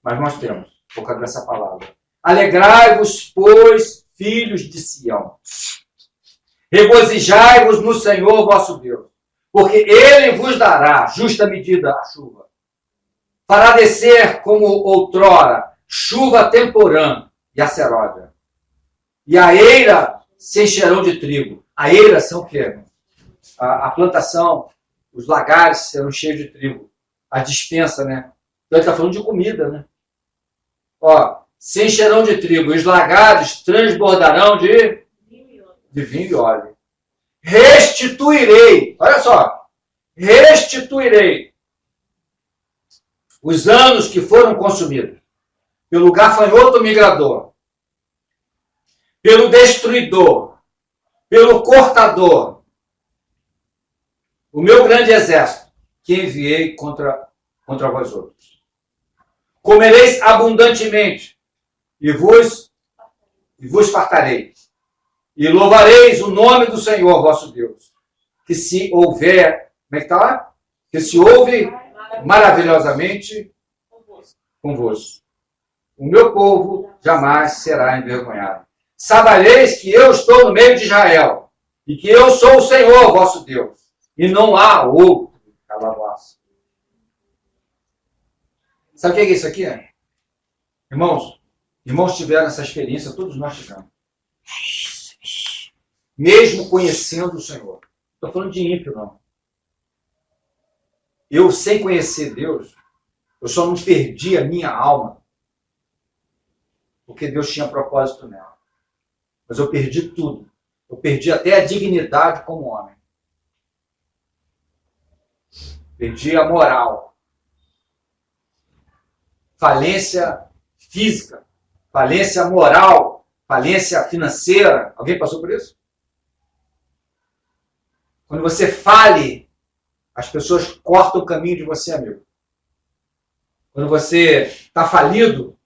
Mas nós temos, por causa dessa palavra. Alegrai-vos, pois, filhos de Sião. Regozijai-vos no Senhor vosso Deus, porque Ele vos dará justa medida a chuva. Fará descer como outrora chuva temporã e a seródia. E a eira se encherão de trigo. A eira são o quê? A plantação, os lagares serão cheios de trigo. A dispensa, né? Então ele está falando de comida, né? Ó, se encherão de trigo, os lagares transbordarão de vinho e óleo. Restituirei, olha só, restituirei os anos que foram consumidos pelo gafanhoto migrador, pelo destruidor, pelo cortador, o meu grande exército que enviei contra vós outros. Comereis abundantemente e vos fartarei. E louvareis o nome do Senhor vosso Deus, que se houver, como é que está lá? Que se ouve maravilhosamente convosco. O meu povo jamais será envergonhado. Sabereis que eu estou no meio de Israel, e que eu sou o Senhor vosso Deus, e não há outro calabouço. Sabe o que é isso aqui? Irmãos tiveram essa experiência, todos nós tivemos. Mesmo conhecendo o Senhor. Estou falando de ímpio, não. Eu, sem conhecer Deus, eu só não perdi a minha alma, porque Deus tinha propósito nela. Mas eu perdi tudo. Eu perdi até a dignidade como homem. Perdi a moral. Falência física, falência moral, falência financeira. Alguém passou por isso? Quando você fale, as pessoas cortam o caminho de você, amigo. Quando você está falido,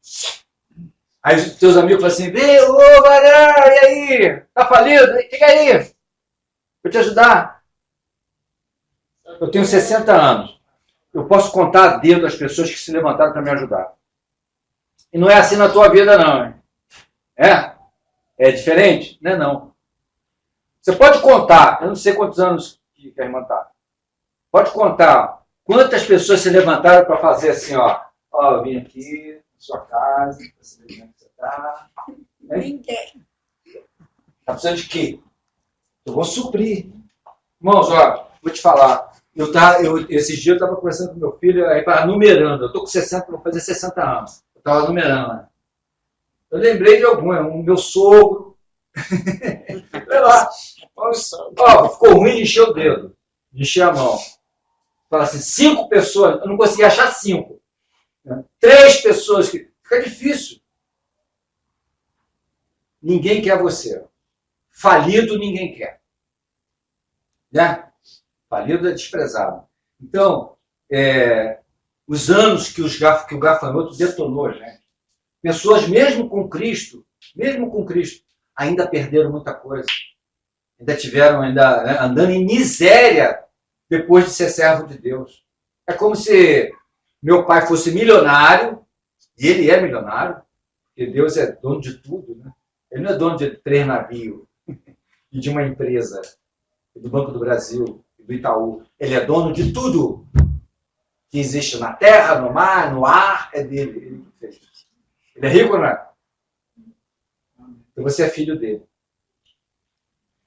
aí os teus amigos falam assim, ô Varão, e aí? Tá falido? Fica aí. Vou te ajudar. Eu tenho 60 anos. Eu posso contar a dedo as pessoas que se levantaram para me ajudar. E não é assim na tua vida, não. Hein? É diferente? Não é não. Você pode contar, eu não sei quantos anos que a irmã está. Pode contar quantas pessoas se levantaram para fazer assim, ó. Ó, eu vim aqui na sua casa, para saber como você está. Ninguém. Está precisando de quê? Eu vou suprir. Irmãos, ó, vou te falar. Esses dias eu estava conversando com meu filho, aí estava numerando. Eu estou com 60, vou fazer 60 anos. Eu estava numerando. Né? Eu lembrei de algum, o meu sogro. Sei lá. Ó, ficou ruim de encher o dedo, de encher a mão. Fala assim, 5 pessoas, eu não consegui achar 5. Né? 3 pessoas, fica difícil. Ninguém quer você. Falido ninguém quer. Né? Falido é desprezado. Então, os anos que o gafanhoto detonou, gente. Pessoas mesmo com Cristo mesmo com Cristo, ainda perderam muita coisa. Ainda tiveram, andando em miséria depois de ser servo de Deus. É como se meu pai fosse milionário, e ele é milionário, porque Deus é dono de tudo, né? Ele não é dono de 3 navios e de uma empresa, do Banco do Brasil, do Itaú. Ele é dono de tudo que existe na terra, no mar, no ar, é dele. Ele que fez. Ele é rico, não é? Então você é filho dele.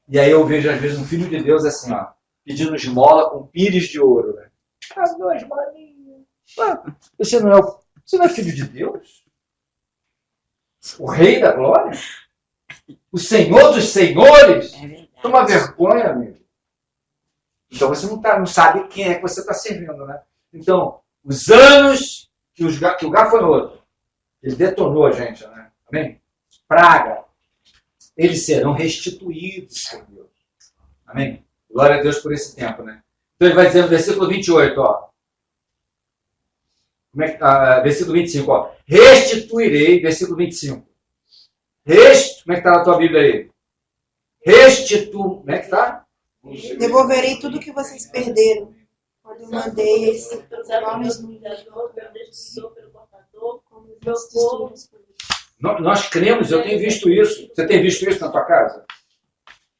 E aí eu vejo, às vezes, um filho de Deus assim, ó, pedindo esmola com pires de ouro. Né? As 2 maninhas. Você não é filho de Deus? O Rei da Glória? O Senhor dos Senhores? Toma vergonha, amigo. Então você não sabe quem é que você está servindo, né? Então, os anos que o gafanhoto, ele detonou a gente, né? Amém? Praga, eles serão restituídos por Deus. Amém? Glória a Deus por esse tempo, né? Então ele vai dizer no versículo 28, ó. Como é que tá? Versículo 25, ó. Restituirei, versículo 25. Como é que está na tua Bíblia aí? Como é que está? Devolverei tudo que vocês perderam. Quando eu mandei esse homens no Nós cremos, eu tenho visto isso. Você tem visto isso na tua casa?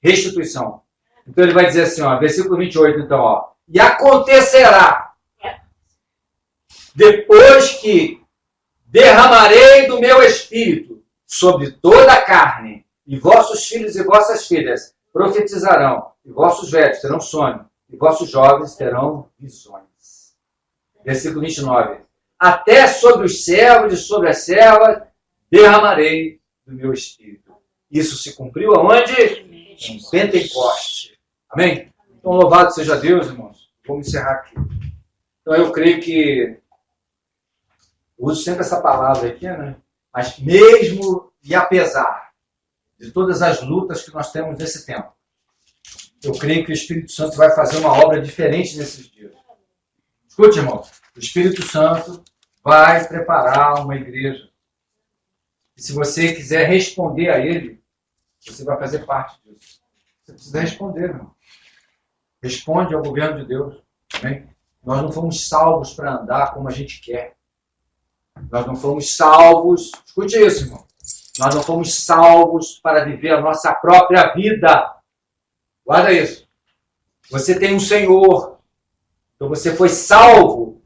Restituição. Então ele vai dizer assim, ó, versículo 28, então, ó. E acontecerá, depois que derramarei do meu espírito sobre toda a carne, e vossos filhos e vossas filhas profetizarão, e vossos velhos terão sonho, e vossos jovens terão visões. Versículo 29. Até sobre os servos e sobre as servas derramarei do meu espírito. Isso se cumpriu aonde? Em Pentecoste. Amém? Então, louvado seja Deus, irmãos. Vamos encerrar aqui. Então, eu creio que eu uso sempre essa palavra aqui, né? Mas mesmo e apesar de todas as lutas que nós temos nesse tempo, eu creio que o Espírito Santo vai fazer uma obra diferente nesses dias. Escute, irmão. O Espírito Santo vai preparar uma igreja. E se você quiser responder a ele, você vai fazer parte disso. Você precisa responder, irmão. Responde ao governo de Deus. Amém? Nós não fomos salvos para andar como a gente quer. Nós não fomos salvos... Escute isso, irmão. Nós não fomos salvos para viver a nossa própria vida. Guarda isso. Você tem um Senhor. Então você foi salvo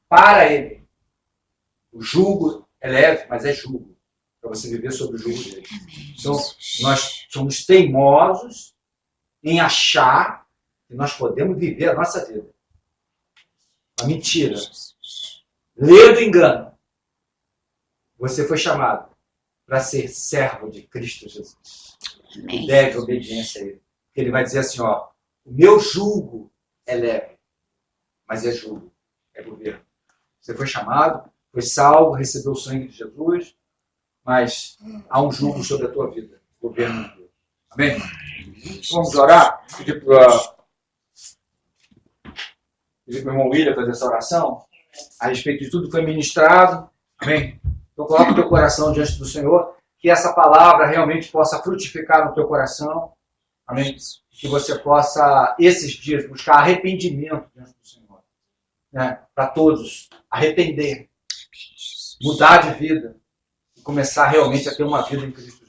para Ele. O jugo é leve, mas é jugo. Para você viver sob o jugo dele. Então, nós somos teimosos em achar que nós podemos viver a nossa vida. Uma mentira. Lê do engano. Você foi chamado para ser servo de Cristo Jesus. E deve obediência a Ele. Ele vai dizer assim, ó, o meu jugo é leve, mas é jugo, é governo. Você foi chamado, foi salvo, recebeu o sangue de Jesus, mas há um jugo sobre a tua vida, o governo de Deus. Amém? Vamos orar? Pedir para o irmão William fazer essa oração a respeito de tudo que foi ministrado. Amém? Então coloca o teu coração diante do Senhor, que essa palavra realmente possa frutificar no teu coração. Amém? Que você possa, esses dias, buscar arrependimento diante do Senhor. Né? Para todos, arrepender, mudar de vida e começar realmente a ter uma vida em Cristo.